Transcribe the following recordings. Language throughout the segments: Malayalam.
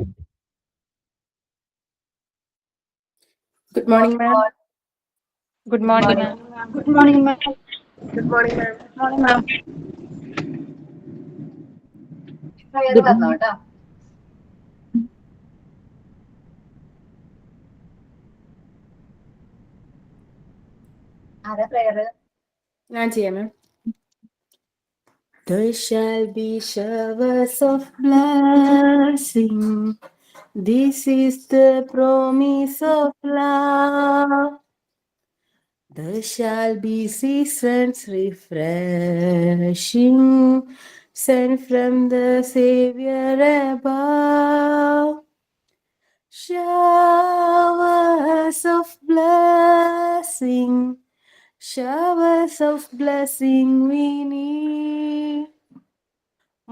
Good morning, ma'am. Good morning, ma'am. Good morning, ma'am. Good morning, ma'am. Good morning, ma'am. Good morning. ആരാ prayer? ഞാൻ ചെയ്യാം ma'am. There shall be showers of blessing. This is the promise of love. There shall be seasons refreshing, sent from the Savior above. Showers of blessing, showers of blessing we need.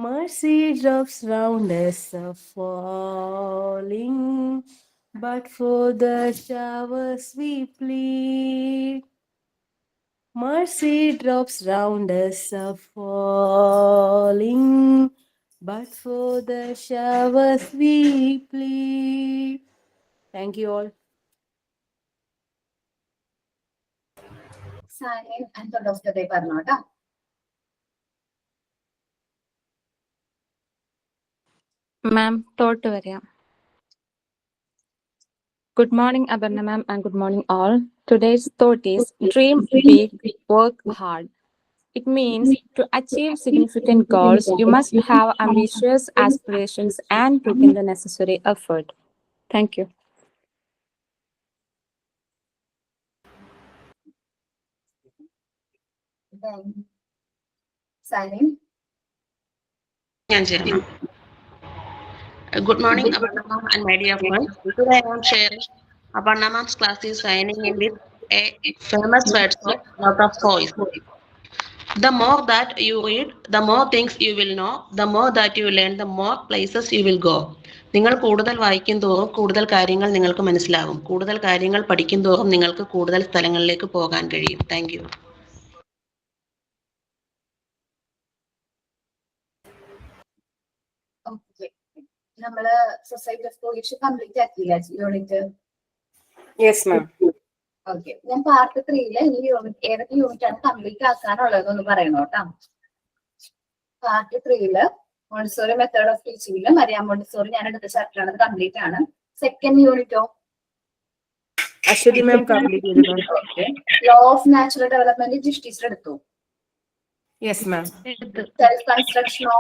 Mercy drops round us are falling, but for the showers we plead. Mercy drops round us are falling, but for the showers we plead. Thank you all. Sign and thought of the day പറഞ്ഞോട്ടാ. Ma'am, thought പറയാം. Good morning, Abarna ma'am, and good morning all. Today's thought is dream big, work hard. It means to achieve significant goals, you must have ambitious aspirations and put in the necessary effort. Thank you. Then signing. Good morning, Aparna ma'am and my dear friends. Today I am sharing Aparna ma'am's class is signing in with a famous words of lot of voice. The more that you read, the more things you will know. The more that you learn, the more places you will go. നിങ്ങൾ കൂടുതൽ വായിക്കും തോറും കൂടുതൽ കാര്യങ്ങൾ നിങ്ങൾക്ക് മനസ്സിലാകും. കൂടുതൽ കാര്യങ്ങൾ പഠിക്കും തോറും നിങ്ങൾക്ക് കൂടുതൽ സ്ഥലങ്ങളിലേക്ക് പോകാൻ കഴിയും. Thank you. Okay. നമ്മള് സൊസൈറ്റി ഓഫ് കോഹീഷൻ കംപ്ലീറ്റ് ആക്കിയില്ല യൂണിറ്റ്. Yes, ma'am. ഓക്കെ, ഞാൻ പാർട്ട് 3 ഈ യൂണിറ്റ് ഏതൊക്കെ യൂണിറ്റ് ആണ് കംപ്ലീറ്റ് ആക്കാനുള്ളതെന്ന് പറയണോ കേട്ടോ. പാർട്ട് 3 മോണ്ടിസോറി മെത്തേഡ് ഓഫ് ടീച്ചിങ്ങില് മരിയ മോണ്ടിസോറി ഞാൻ എടുത്ത ചാപ്റ്റർ ആണ്, കംപ്ലീറ്റ് ആണ്. സെക്കൻഡ് യൂണിറ്റോ Ashwati ma'am complete ചെയ്തു. Law of natural development Jish teacher എടുത്തു. Yes, ma'am. സെൽഫ് കൺസ്ട്രക്ഷനോ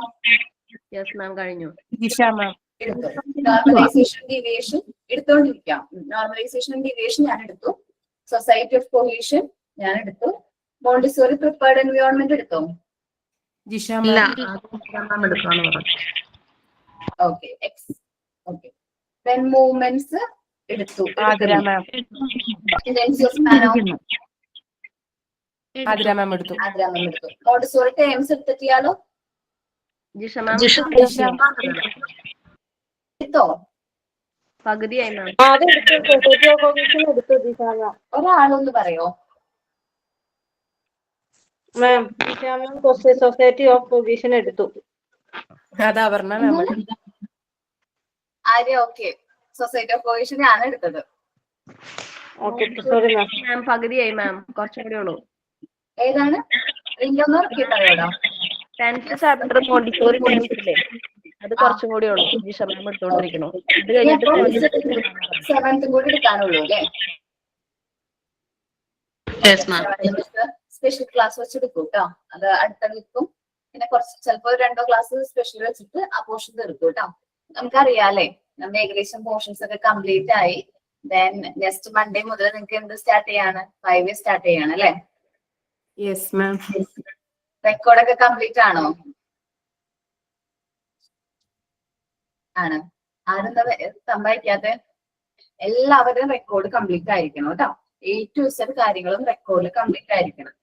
യെസ് മാം കഴിഞ്ഞു. Disha ma'am. എടുത്തു. നോർമലൈസേഷൻ ഡീവിയേഷൻ എടുത്തോണ്ടിരിക്കാം. നോർമലൈസേഷൻ ഡീവിയേഷൻ ഞാൻ എടുത്തു. സൊസൈറ്റി ഓഫ് കോഹീഷൻ ഞാൻ എടുത്തു. മോണ്ടിസോറി പ്രിപ്പയർഡ് എൻവയോൺമെന്റ് എടുത്തോ? Disha ഇല്ല, ma'am. എടുക്കാന്ന് പറഞ്ഞു. Okay okay. ദെൻ മൂവ്മെന്റ്സ് എടുത്തു. Adira ma'am. Adira ma'am എടുത്തു. എടുത്തു. മോണ്ടിസോറി ടേംസ് എടുത്തിട്ടിയാലോ? എടുത്തോ? പകുതിയായി മാം. ഒരാളൊന്ന് പറയോ? മാം സൊസൈറ്റി ഓഫ് പ്രൊവിഷൻ എടുത്തു. അതാ പറഞ്ഞ ma'am. Arya okay. Society of cohesion ആണ് എടുത്തത്. Sorry ma'am. മാം പകുതിയായി മാം, കുറച്ചും കൂടി ഉള്ളൂ. ഏതാണ്? ഇല്ലൊന്നും ഇറക്കി പറയോടാ. 10th ചാപ്റ്റർ മോണ്ടിസോറി ടേംസില്ലേ, അത് കുറച്ചും കൂടി ഉള്ളൂ. ജിഷ മാം എടുത്തോണ്ടിരിക്കണോ? അത് കഴിഞ്ഞിട്ട് 7th കൂടി എടുക്കാനുള്ളൂ അല്ലേ? സ്പെഷ്യൽ ക്ലാസ് വെച്ചെടുക്കും കേട്ടോ. അത് അടുത്ത വീക്കും പിന്നെ കുറച്ച് ചിലപ്പോൾ 2 ക്ലാസ് സ്പെഷ്യൽ വെച്ചിട്ട് ആ പോർഷൻ തീർക്കും കേട്ടോ. നമുക്കറിയാലേ നമ്മുടെ ഏകദേശം പോർഷൻസ് ഒക്കെ കംപ്ലീറ്റ് ആയി. ദെൻ നെക്സ്റ്റ് മൺഡേ മുതൽ നിങ്ങൾക്ക് എന്ത് സ്റ്റാർട്ട് ചെയ്യാണ്? 5 സ്റ്റാർട്ട് ചെയ്യാണ് അല്ലേ? Yes, ma'am. റെക്കോർഡൊക്കെ കംപ്ലീറ്റ് ആണോ? ആണ്. ആരെന്താ സംഭവിക്കാതെ? എല്ലാവരും റെക്കോർഡ് കംപ്ലീറ്റ് ആയിരിക്കണം കേട്ടോ. A to Z കാര്യങ്ങളും റെക്കോർഡിൽ കംപ്ലീറ്റ് ആയിരിക്കണം.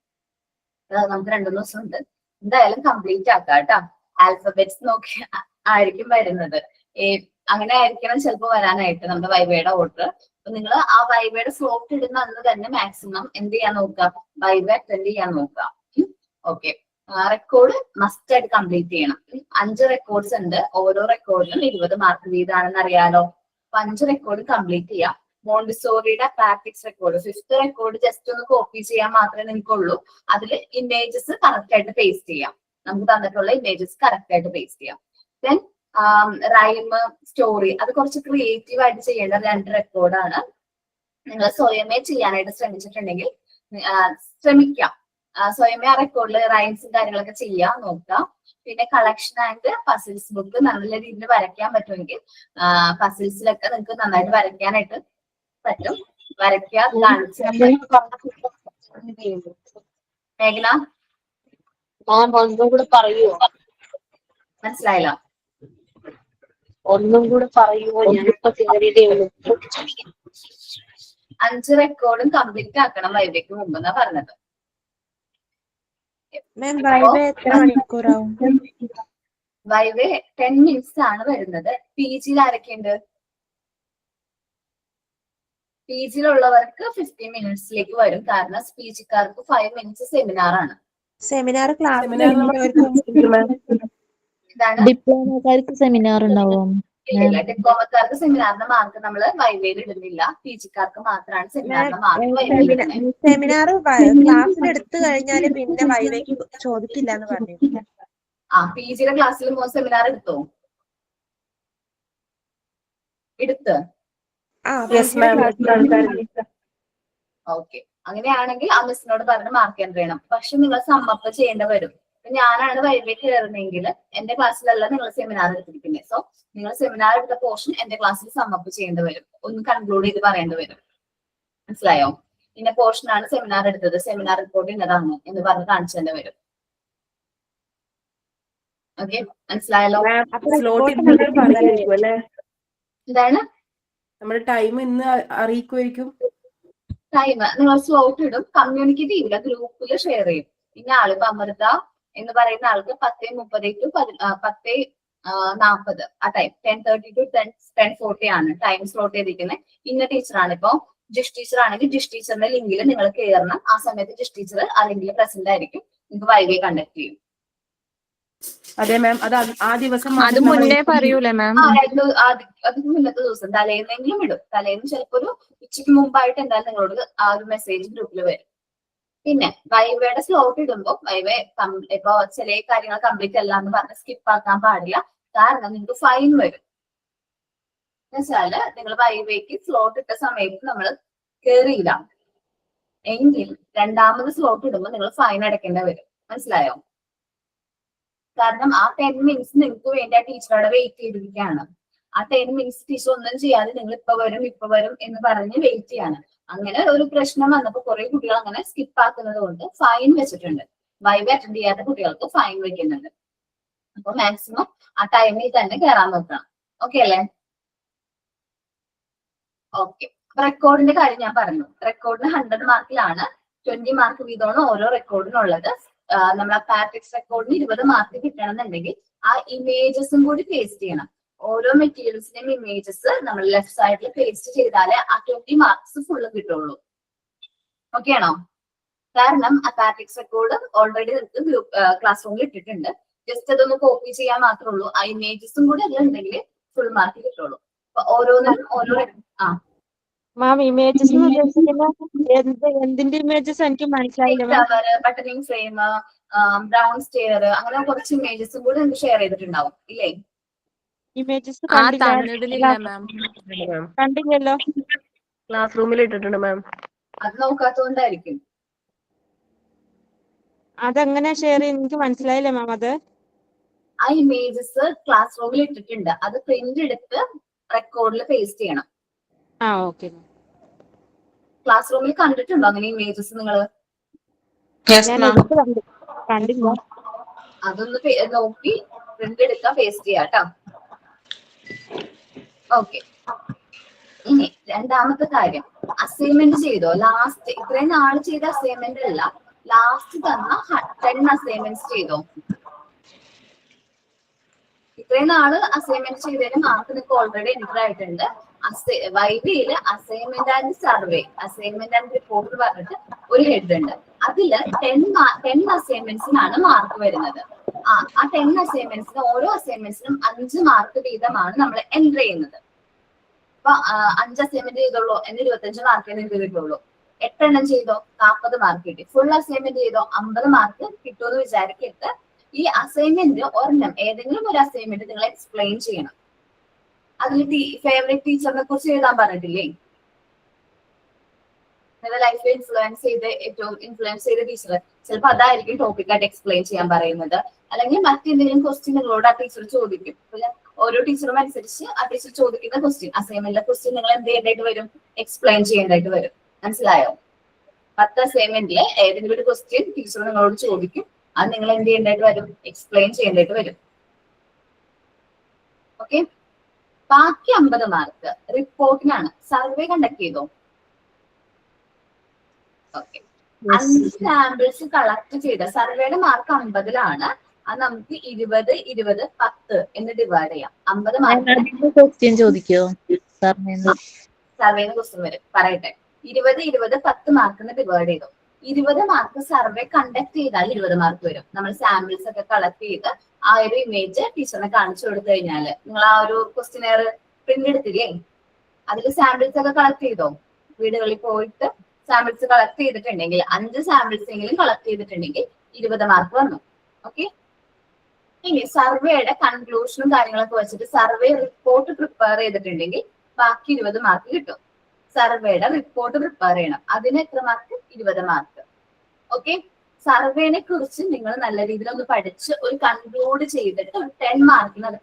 നമുക്ക് 2 ദിവസം ഉണ്ട്, എന്തായാലും കംപ്ലീറ്റ് ആക്കാം കേട്ടോ. ആൽഫബറ്റ്സ് നോക്കി ആയിരിക്കും വരുന്നത്. അങ്ങനെ ആയിരിക്കണം ചിലപ്പോൾ വരാനായിട്ട് നമ്മുടെ വൈവയുടെ ഓർഡർ. അപ്പൊ നിങ്ങൾ ആ വൈവയുടെ സ്ലോട്ട് ഇടുന്ന അന്ന് തന്നെ മാക്സിമം എന്ത് ചെയ്യാൻ നോക്കുക? വൈവ അറ്റൻഡ് ചെയ്യാൻ നോക്കുക. ഓക്കെ, റെക്കോർഡ് മസ്റ്റ് ആയിട്ട് കംപ്ലീറ്റ് ചെയ്യണം. 5 റെക്കോർഡ്സ് ഉണ്ട്, ഓരോ റെക്കോർഡിനും 20 മാർക്ക് വീതമാണെന്ന് അറിയാലോ. അപ്പൊ 5 റെക്കോർഡ് കംപ്ലീറ്റ് ചെയ്യാം. മോണ്ടിസോറിയുടെ practice record 5th record just ഒന്ന് കോപ്പി ചെയ്യാൻ മാത്രമേ നിങ്ങൾക്കുള്ളൂ. അതിൽ ഇമേജസ് കറക്റ്റ് ആയിട്ട് പേസ്റ്റ് ചെയ്യാം. നമുക്ക് തന്നിട്ടുള്ള ഇമേജസ് കറക്റ്റ് ആയിട്ട് പേസ്റ്റ് ചെയ്യാം. ദെൻ റൈം, സ്റ്റോറി, അത് കുറച്ച് ക്രിയേറ്റീവ് ആയിട്ട് ചെയ്യേണ്ട 2 റെക്കോർഡാണ്. നിങ്ങൾ സ്വയമേ ചെയ്യാനായിട്ട് ശ്രമിച്ചിട്ടുണ്ടെങ്കിൽ ശ്രമിക്കാം. സ്വയമേ ആ റെക്കോർഡിൽ റൈംസും കാര്യങ്ങളൊക്കെ ചെയ്യാൻ നോക്കാം. പിന്നെ കളക്ഷൻ ആൻഡ് പസിൽസ് ബുക്ക് നല്ല രീതിയിൽ വരയ്ക്കാൻ പറ്റുമെങ്കിൽ പസിൽസിലൊക്കെ നിങ്ങൾക്ക് നന്നായിട്ട് വരയ്ക്കാനായിട്ട് പറ്റും. വരയ്ക്കാൻ കാണിച്ച മേഘന ഒന്നും കൂടെ പറയുമോ? മനസ്സിലായില്ല? ഒന്നും കൂടെ പറയുമോ? ഞാനിപ്പോ കയറിയതേ ഉള്ളൂ. 5 റെക്കോർഡും കംപ്ലീറ്റ് ആക്കണം വൈവയ്ക്ക് മുമ്പ് എന്നാ പറഞ്ഞത്. വൈവേ 10 മിനിറ്റ്സ് ആണ് വരുന്നത്. PGയിൽ ആരൊക്കെയുണ്ട്? PGയിലുള്ളവർക്ക് 15 മിനിറ്റ്സിലേക്ക് വരും. കാരണം PGക്കാർക്ക് 5 മിനിറ്റ്സ് സെമിനാർ ആണ്. സെമിനാർ ക്ലാസ് ഇതാണ് ഡിപ്ലോമക്കാർക്ക് സെമിനാർ ഉണ്ടാവും. ഡിപ്ലോമക്കാർക്ക് സെമിനാറിന്റെ മാർക്ക് നമ്മൾ വൈവയിൽ ഇടുന്നില്ല. PGക്കാർക്ക് മാത്രമാണ് സെമിനാറിന്റെ മാർക്ക് വൈവയിൽ ഇടുന്നത്. സെമിനാർ ക്ലാസ്സിൽ എടുത്തു കഴിഞ്ഞാല് പിന്നെ വൈവയ്ക്ക് ചോദിക്കില്ല എന്ന് പറഞ്ഞു. PGയുടെ ക്ലാസ്സിൽ സെമിനാർ എടുത്തോ? എടുത്ത് ഓക്കെ. അങ്ങനെയാണെങ്കിൽ ആ മിസ്സിനോട് പറഞ്ഞ് മാർക്ക് എൻ്റർ ചെയ്യണം. പക്ഷെ നിങ്ങൾ സമ്മപ്പ് ചെയ്യേണ്ട വരും. ഞാനാണ് വൈവേ കയറുന്നെങ്കിൽ എന്റെ ക്ലാസ്സിലല്ല നിങ്ങൾ സെമിനാർ എടുത്തിരിക്കുന്നത്. സോ നിങ്ങൾ സെമിനാർ എടുത്ത പോർഷൻ എന്റെ ക്ലാസ്സിൽ സമ്മപ്പ് ചെയ്യേണ്ടി വരും. ഒന്ന് കൺക്ലൂഡ് ചെയ്ത് പറയേണ്ടി വരും. മനസ്സിലായോ? ഇന്ന പോർഷനാണ് സെമിനാർ എടുത്തത്, സെമിനാർ റിപ്പോർട്ട് ഇന്നതാണ് എന്ന് പറഞ്ഞ് കാണിച്ചേണ്ടി വരും. ഓക്കെ, മനസ്സിലായല്ലോ? എന്താണ് നമ്മുടെ ടൈം ഇന്ന് അറിയിക്കുമായിരിക്കും. ടൈം നിങ്ങൾ സ്ലോട്ട് ഇടും, കമ്മ്യൂണിക്കേറ്റ് ചെയ്യില്ല, ഗ്രൂപ്പിൽ ഷെയർ ചെയ്യും. ഇന്ന ആള് ഇപ്പൊ അമൃത എന്ന് പറയുന്ന ആൾക്ക് 10:30 to 10:40 ആ ടൈം 10:30 to 10:40 ആണ് ടൈം സ്ലോട്ട് ചെയ്തിരിക്കുന്നത്. ഇന്ന ടീച്ചറാണ്. ഇപ്പൊ ജിഷ് ടീച്ചർ ആണെങ്കിൽ ജിഷ് ടീച്ചറിന്റെ ലിങ്കിൽ നിങ്ങൾ കയറണം. ആ സമയത്ത് ജിഷ് ടീച്ചർ ആ ലിങ്കിൽ പ്രസന്റ് ആയിരിക്കും. നിങ്ങൾക്ക് വൈവേ കണ്ടക്ട് ചെയ്യും. അതെ മാം, അത് ആ ദിവസം അത് മുന്നേ പറയൂലേ മാം? അത് മുന്നത്തെ ദിവസം തലേന്നെങ്കിലും ഇടും. തലേന്ന് ചിലപ്പോ ഒരു ഉച്ചയ്ക്ക് മുമ്പായിട്ട് എന്തായാലും നിങ്ങളോട് ആ ഒരു മെസ്സേജ് ഗ്രൂപ്പിൽ വരും. പിന്നെ വൈവയുടെ സ്ലോട്ട് ഇടുമ്പോ വൈവേ ഇപ്പൊ ചില കാര്യങ്ങൾ കംപ്ലീറ്റ് അല്ല എന്ന് പറഞ്ഞ് സ്കിപ്പ് ആക്കാൻ പാടില്ല. കാരണം നിങ്ങൾക്ക് ഫൈൻ വരും. എന്നുവെച്ചാല് നിങ്ങൾ വൈവയ്ക്ക് സ്ലോട്ട് ഇട്ട സമയത്ത് നമ്മൾ കേറിയില്ല എങ്കിൽ രണ്ടാമത് സ്ലോട്ട് ഇടുമ്പോൾ നിങ്ങൾ ഫൈൻ അടയ്ക്കേണ്ടി വരും. മനസ്സിലായോ? കാരണം ആ 10 മിനിറ്റ്സ് നിങ്ങൾക്ക് വേണ്ടി ആ ടീച്ചറോടെ വെയിറ്റ് ചെയ്തിരിക്കുകയാണ്. ആ 10 മിനിറ്റ്സ് ടീച്ചർ ഒന്നും ചെയ്യാതെ നിങ്ങൾ ഇപ്പൊ വരും എന്ന് പറഞ്ഞ് വെയിറ്റ് ചെയ്യാണ്. അങ്ങനെ ഒരു പ്രശ്നം വന്നപ്പോൾ കുറെ കുട്ടികൾ അങ്ങനെ സ്കിപ്പ് ആക്കുന്നത് കൊണ്ട് ഫൈൻ വെച്ചിട്ടുണ്ട്. വൈവ അറ്റൻഡ് ചെയ്യാത്ത കുട്ടികൾക്ക് ഫൈൻ വെക്കുന്നുണ്ട്. അപ്പൊ മാക്സിമം ആ ടൈമിൽ തന്നെ കയറാൻ നോക്കണം. ഓക്കെ അല്ലേ? ഓക്കെ. റെക്കോർഡിന്റെ കാര്യം ഞാൻ പറഞ്ഞു. റെക്കോർഡിന് 100 മാർക്കിലാണ് 20 മാർക്ക് വീതമാണ് ഓരോ റെക്കോർഡിനുള്ളത്. നമ്മളെ പാട്രിക്സ് റെക്കോർഡിന് 20 മാർക്ക് കിട്ടണമെന്നുണ്ടെങ്കിൽ ആ ഇമേജസും കൂടി പേസ്റ്റ് ചെയ്യണം. ഓരോ മെറ്റീരിയൽസിന്റെയും ഇമേജസ് നമ്മൾ ലെഫ്റ്റ് സൈഡിൽ പേസ്റ്റ് ചെയ്താലേ ആ 20 മാർക്സ് ഫുള്ള് കിട്ടുള്ളൂ. ഓക്കെ ആണോ? കാരണം ആ പാട്രിക്സ് റെക്കോർഡ് ഓൾറെഡി നിങ്ങൾക്ക് ക്ലാസ് റൂമിൽ ഇട്ടിട്ടുണ്ട്. ജസ്റ്റ് അതൊന്ന് കോപ്പി ചെയ്യാൻ മാത്രമേ ഉള്ളൂ. ആ ഇമേജസും കൂടി അതിലുണ്ടെങ്കിൽ ഫുൾ മാർക്ക് കിട്ടുള്ളൂ. അപ്പൊ ഓരോന്നും ഓരോ മാം ഇമേജസ് എന്തിന്റെ ഇമേജസ് എനിക്ക് മനസ്സിലായില്ല. ബട്ടണിങ് ഫ്രെയിം, ബ്രൗൺ സ്റ്റെയർ, അങ്ങനെ കുറച്ച് ഇമേജസും കൂടി നിങ്ങൾക്ക് ഷെയർ ചെയ്തിട്ടുണ്ടാവും ഇല്ലേ? ഇമേജസ് കണ്ടില്ലല്ലോ. ക്ലാസ് റൂമിൽ ഇട്ടിട്ടുണ്ട് മാം. അത് നോക്കാത്തതുകൊണ്ടായിരിക്കും. അതെങ്ങനെ ഷെയർ ചെയ്ത് എനിക്ക് മനസ്സിലായില്ല മാം. അത് ആ ഇമേജസ് ക്ലാസ് റൂമിൽ ഇട്ടിട്ടുണ്ട്. അത് പ്രിന്റ് എടുത്ത് റെക്കോർഡിൽ പേസ്റ്റ് ചെയ്യണം. ഓക്കെ. ക്ലാസ് റൂമിൽ കണ്ടിട്ടുണ്ടോ അങ്ങനെ ഇമേജസ് നിങ്ങൾ? കണ്ടില്ല. അതൊന്ന് നോക്കി പ്രിന്റ് എടുക്കാൻ പേസ്റ്റ് ചെയ്യാം കേട്ടോ. ഓക്കെ. ഇനി രണ്ടാമത്തെ കാര്യം, അസൈൻമെന്റ് ചെയ്തോ? ലാസ്റ്റ് ഇത്രയും നാള് ചെയ്ത അസൈൻമെന്റ് അല്ല, ലാസ്റ്റ് തന്ന 10 അസൈൻമെന്റ്സ് ചെയ്തോ? ഇത്രയും നാള് അസൈൻമെന്റ് ചെയ്തതിന് മാർക്ക് നിങ്ങൾക്ക് ഓൾറെഡി എൻ്റർ ആയിട്ടുണ്ട്. വൈവയില് assignment and survey, assignment and report പറഞ്ഞിട്ട് ഒരു ഹെഡ് ഉണ്ട്. അതില് 10 അസൈൻമെന്റ്സിനാണ് മാർക്ക് വരുന്നത്. ആ 10 അസൈൻമെന്റ്സിന് ഓരോ അസൈൻമെന്റ്സിനും 5 മാർക്ക് വീതമാണ് നമ്മൾ എൻട്രി ചെയ്യുന്നത്. അപ്പൊ 5 അസൈൻമെന്റ് ചെയ്തോളൂ എന്ന് 25 മാർക്ക് നിങ്ങൾക്ക് കിട്ടുള്ളൂ. 8 എണ്ണം ചെയ്തോ 40 മാർക്ക് കിട്ടി. ഫുൾ അസൈൻമെന്റ് ചെയ്തോ 50 മാർക്ക് കിട്ടുമെന്ന് വിചാരിക്കരുത്. ഈ അസൈൻമെന്റ് ഒരെണ്ണം ഏതെങ്കിലും ഒരു അസൈൻമെന്റ് നിങ്ങൾ എക്സ്പ്ലെയിൻ ചെയ്യണം. അതിൽ ഫേവറേറ്റ് ടീച്ചറിനെ കുറിച്ച് എഴുതാൻ പറഞ്ഞിട്ടില്ലേ? നിങ്ങളുടെ ലൈഫിൽ ഏറ്റവും ഇൻഫ്ലുവൻസ് ചെയ്ത ടീച്ചർ, ചിലപ്പോൾ അതായിരിക്കും ടോപ്പിക്കായിട്ട് എക്സ്പ്ലെയിൻ ചെയ്യാൻ പറയുന്നത്. അല്ലെങ്കിൽ മറ്റെന്തെങ്കിലും ക്വസ്റ്റ്യൻ നിങ്ങളോട് ആ ടീച്ചർ ചോദിക്കും. ഓരോ ടീച്ചറും അനുസരിച്ച് ആ ടീച്ചർ ചോദിക്കുന്ന ക്വസ്റ്റ്യൻ, അസൈൻമെന്റിലെ ക്വസ്റ്റ്യൻ നിങ്ങൾ എന്ത് ചെയ്യേണ്ടതായിട്ട് വരും? എക്സ്പ്ലെയിൻ ചെയ്യേണ്ടതായിട്ട് വരും. മനസ്സിലായോ? 10 അസൈൻമെന്റിലെ ഏതെങ്കിലും ഒരു ക്വസ്റ്റ്യൻ ടീച്ചർ നിങ്ങളോട് ചോദിക്കും. അത് നിങ്ങൾ എന്ത് ചെയ്യേണ്ടതായിട്ട് വരും? എക്സ്പ്ലെയിൻ ചെയ്യേണ്ടതായിട്ട് വരും. ഓക്കെ. ബാക്കി 50 മാർക്ക് റിപ്പോർട്ടിനാണ്. സർവേ കണ്ടക്ട് ചെയ്തോ? ഓക്കെ. 5 സാമ്പിൾസ് കളക്ട് ചെയ്ത സർവേയുടെ മാർക്ക് 50-ലാണ്. അത് നമുക്ക് 20, 20, 10 എന്ന് ഡിവൈഡ് ചെയ്യാം. 50 മാർക്ക് ക്വസ്റ്റ്യൻ ചോദിക്കോ? സർവേന്ന് ക്വസ്റ്റ്യൻ വരും. പറയട്ടെ. 20, 20, 10 മാർക്കിന് ഡിവൈഡ് ചെയ്തു. 20 മാർക്ക് സർവേ കണ്ടക്ട് ചെയ്താൽ 20 മാർക്ക് വരും. നമ്മൾ സാമ്പിൾസ് ഒക്കെ കളക്ട് ചെയ്ത് ആ ഒരു ഇമേജ് ടീച്ചറിനെ കാണിച്ചു കൊടുത്തു കഴിഞ്ഞാൽ, നിങ്ങൾ ആ ഒരു ക്വസ്റ്റ്യനെയർ പ്രിന്റ് എടുത്തില്ലേ, അതിൽ സാമ്പിൾസ് ഒക്കെ കളക്ട് ചെയ്തോ? വീടുകളിൽ പോയിട്ട് സാമ്പിൾസ് കളക്ട് ചെയ്തിട്ടുണ്ടെങ്കിൽ 5 സാമ്പിൾസ് എങ്കിലും കളക്ട് ചെയ്തിട്ടുണ്ടെങ്കിൽ 20 മാർക്ക് വന്നു. ഓക്കെ. ഇനി സർവേയുടെ കൺക്ലൂഷനും കാര്യങ്ങളൊക്കെ വെച്ചിട്ട് സർവേ റിപ്പോർട്ട് പ്രിപ്പയർ ചെയ്തിട്ടുണ്ടെങ്കിൽ ബാക്കി 20 മാർക്ക് കിട്ടും. സർവേയുടെ റിപ്പോർട്ട് പ്രിപ്പയർ ചെയ്യണം. അതിന് എത്ര മാർക്ക്? 20 മാർക്ക്. ഓക്കെ. സർവേനെ കുറിച്ച് നിങ്ങൾ നല്ല രീതിയിൽ ഒന്ന് പഠിച്ച് ഒരു കൺക്ലൂഡ് ചെയ്തിട്ട് ഒരു 10 മാർക്കിന് അത്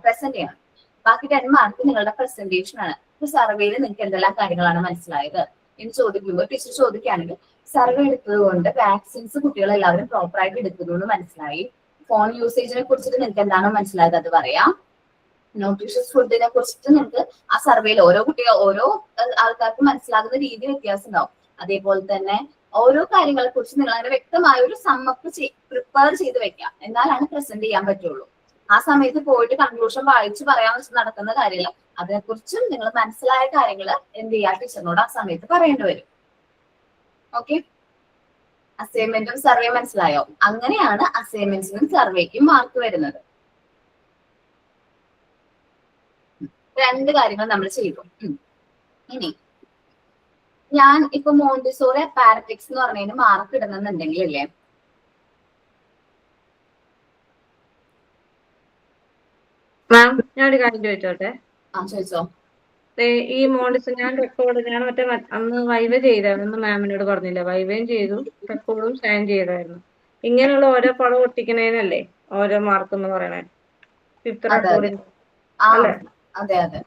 പ്രസന്റ് ചെയ്യണം. ബാക്കി 10 മാർക്ക് നിങ്ങളുടെ പ്രസന്റേഷൻ ആണ്. സർവേയിൽ നിങ്ങൾക്ക് എന്തെല്ലാം കാര്യങ്ങളാണ് മനസ്സിലായത് എന്ന് ചോദിക്കുമ്പോൾ ടീച്ചർ ചോദിക്കുകയാണെങ്കിൽ, സർവേ എടുത്തത് കൊണ്ട് വാക്സിൻസ് കുട്ടികൾ എല്ലാവരും പ്രോപ്പർ ആയിട്ട് എടുക്കുന്നു മനസ്സിലായി. ഫോൺ യൂസേജിനെ കുറിച്ചിട്ട് നിങ്ങൾക്ക് എന്താണോ മനസ്സിലായത് അത് പറയാം. ന്യൂട്രീഷ്യസ് ഫുഡിനെ കുറിച്ചിട്ട് നിങ്ങൾക്ക് ആ സർവേയിൽ ഓരോ ആൾക്കാർക്ക് മനസ്സിലാകുന്ന രീതി വ്യത്യാസം ഉണ്ടാവും. അതേപോലെ തന്നെ ഓരോ കാര്യങ്ങളെ കുറിച്ച് നിങ്ങൾ അങ്ങനെ വ്യക്തമായ ഒരു സമ്മപ്പ് പ്രിപ്പയർ ചെയ്ത് വെക്കാം. എന്നാലാണ് പ്രസന്റ് ചെയ്യാൻ പറ്റുള്ളൂ. ആ സമയത്ത് പോയിട്ട് കൺക്ലൂഷൻ വായിച്ച് പറയാൻ നടക്കുന്ന കാര്യമില്ല. അതിനെക്കുറിച്ചും നിങ്ങൾ മനസ്സിലായ കാര്യങ്ങൾ എന്ത് ചെയ്യാ ടീച്ചറിനോട് ആ സമയത്ത് പറയേണ്ടി വരും. ഓക്കെ. അസൈൻമെന്റും സർവേ മനസ്സിലായോ? അങ്ങനെയാണ് അസൈൻമെന്റ്സിനും സർവേക്കും മാർക്ക് വരുന്നത്. 2 കാര്യങ്ങൾ നമ്മൾ ചെയ്തു. ഇനി ഞാൻ ഇപ്പൊ മോണ്ടിസോറി അപ്പാരറ്റിക്സ് എന്ന് പറഞ്ഞതിന് മാർക്ക് ഇടണമെന്നുണ്ടെങ്കിൽ അല്ലേ, മാം ഞാൻ ഒരു കാര്യം ചോദിച്ചോട്ടെ? ചോദിച്ചോ. ഈ മോണ്ടിസോറി ഞാൻ മറ്റേ അന്ന് വൈവ ചെയ്തായിരുന്നു, മാമിനോട് പറഞ്ഞില്ല. വൈവയും ചെയ്തു, റെക്കോർഡും സൈൻ ചെയ്തായിരുന്നു. ഇങ്ങനെയുള്ള ഓരോ പടം ഒട്ടിക്കണേനല്ലേ ഓരോ മാർക്ക് എന്ന് പറയണേ? 5th റെക്കോർഡിന് അല്ലേ? അതെ അതെ.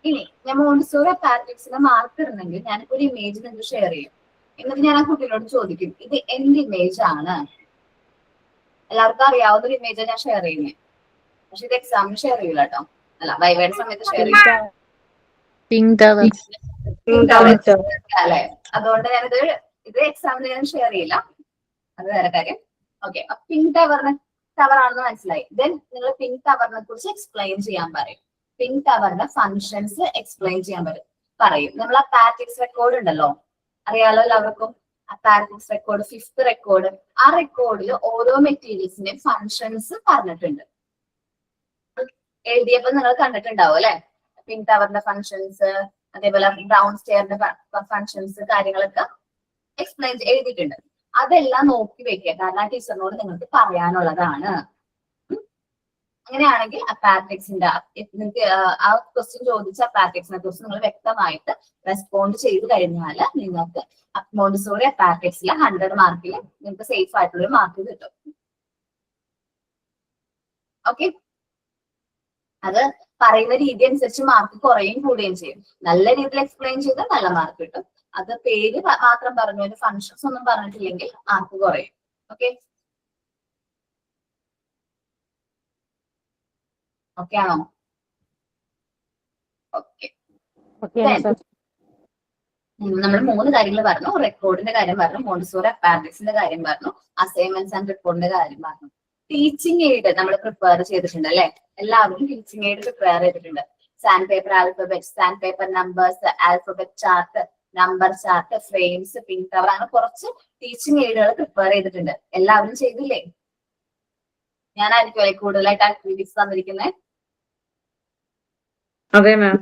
ഇനി ഞാൻ മോണ്ടിസോറി അപ്പാരറ്റിക്സിന് മാർക്ക് ഇടുന്നെങ്കിൽ ഞാനിപ്പോ ഒരു ഇമേജ് നിങ്ങൾക്ക് ഷെയർ ചെയ്യും. എന്നിട്ട് ഞാൻ ആ കുട്ടിയോട് ചോദിക്കും, ഇത് എന്ത് ഇമേജ് ആണ്? എല്ലാവർക്കും അറിയാവുന്ന ഒരു ഇമേജ് ഞാൻ ഷെയർ ചെയ്യുന്നത്. പക്ഷെ ഇത് എക്സാമിന് ഷെയർ ചെയ്യില്ല കേട്ടോ. അല്ല, വൈവയുടെ സമയത്ത് ഷെയർ ചെയ്യും. അല്ലെ, അതുകൊണ്ട് ഇത് എക്സാമിന് ഞാൻ ഷെയർ ചെയ്യില്ല. അത് വേറെ കാര്യം. ഓക്കെ. പിങ്ക് ടവർ ആണെന്ന് മനസ്സിലായി. ദെൻ നിങ്ങൾ പിങ്ക് ടവറിനെ കുറിച്ച് എക്സ്പ്ലെയിൻ ചെയ്യാൻ പറയും. പിങ്ക് ടവറിന്റെ ഫങ്ഷൻസ് എക്സ്പ്ലെയിൻ ചെയ്യാൻ പറയും. നമ്മൾ ആ പാറ്റിക്സ് റെക്കോർഡ് ഉണ്ടല്ലോ, അറിയാലോ എല്ലാവർക്കും. ആ പാറ്റിക്സ് റെക്കോർഡ്, 5th റെക്കോർഡ്, ആ റെക്കോർഡിൽ ഓരോ മെറ്റീരിയൽസിന്റെയും ഫങ്ഷൻസ് പറഞ്ഞിട്ടുണ്ട്. എഴുതിയപ്പോൾ നിങ്ങൾ കണ്ടിട്ടുണ്ടാവും അല്ലെ? പിങ്ക് ടവറിന്റെ ഫങ്ഷൻസ്, അതേപോലെ ബ്രൗൺ സ്റ്റെയറിന്റെ ഫങ്ഷൻസ്, കാര്യങ്ങളൊക്കെ എക്സ്പ്ലെയിൻ എഴുതിയിട്ടുണ്ട്. അതെല്ലാം നോക്കി വെക്കുക. കാരണം ടീച്ചറിനോട് നിങ്ങൾക്ക് പറയാനുള്ളതാണ്. അങ്ങനെയാണെങ്കിൽ അപ്പാരറ്റിക്സിന്റെ നിങ്ങൾക്ക് ആ ക്വസ്റ്റ്യൻ ചോദിച്ച അപ്പാരറ്റിക്സിനെ കുറിച്ച് നിങ്ങൾ വ്യക്തമായിട്ട് റെസ്പോണ്ട് ചെയ്ത് കഴിഞ്ഞാൽ നിങ്ങൾക്ക് മോണ്ടിസോറി അപ്പാരറ്റിക്സിലെ 100 മാർക്കിൽ നിങ്ങൾക്ക് സേഫ് ആയിട്ടുള്ള മാർക്ക് കിട്ടും. ഓക്കെ. അത് പറയുന്ന രീതി അനുസരിച്ച് മാർക്ക് കുറയും കൂടുകയും ചെയ്യും. നല്ല രീതിയിൽ എക്സ്പ്ലെയിൻ ചെയ്താൽ നല്ല മാർക്ക് കിട്ടും. അത് പേര് മാത്രം പറഞ്ഞു, അതിന്റെ ഫങ്ഷൻസ് ഒന്നും പറഞ്ഞിട്ടില്ലെങ്കിൽ മാർക്ക് കുറയും. ഓക്കെ. ഓക്കെ ആണോ? ഓക്കെ. നമ്മൾ 3 കാര്യങ്ങൾ പറഞ്ഞു. റെക്കോർഡിന്റെ കാര്യം പറഞ്ഞു, മോണ്ടിസോറി അപ്പാരന്റിക്സിന്റെ കാര്യം പറഞ്ഞു, അസൈൻമെന്റ്സ് ആൻഡ് റിപ്പോർട്ടിന്റെ കാര്യം പറഞ്ഞു. ടീച്ചിങ് എയ്ഡ് നമ്മൾ പ്രിപ്പയർ ചെയ്തിട്ടുണ്ട് അല്ലെ? എല്ലാവരും ടീച്ചിങ് എയ്ഡ് പ്രിപ്പയർ ചെയ്തിട്ടുണ്ട്. Sand paper alphabet, sand paper numbers, alphabet chart, number chart, frames, pink tower, അങ്ങനെ കുറച്ച് ടീച്ചിങ് എയ്ഡുകൾ പ്രിപ്പയർ ചെയ്തിട്ടുണ്ട്. എല്ലാവരും ചെയ്തില്ലേ? ഞാനായിരിക്കും കൂടുതലായിട്ട് ആക്ടിവിറ്റീസ് തന്നിരിക്കുന്നത്. അതെ മാം.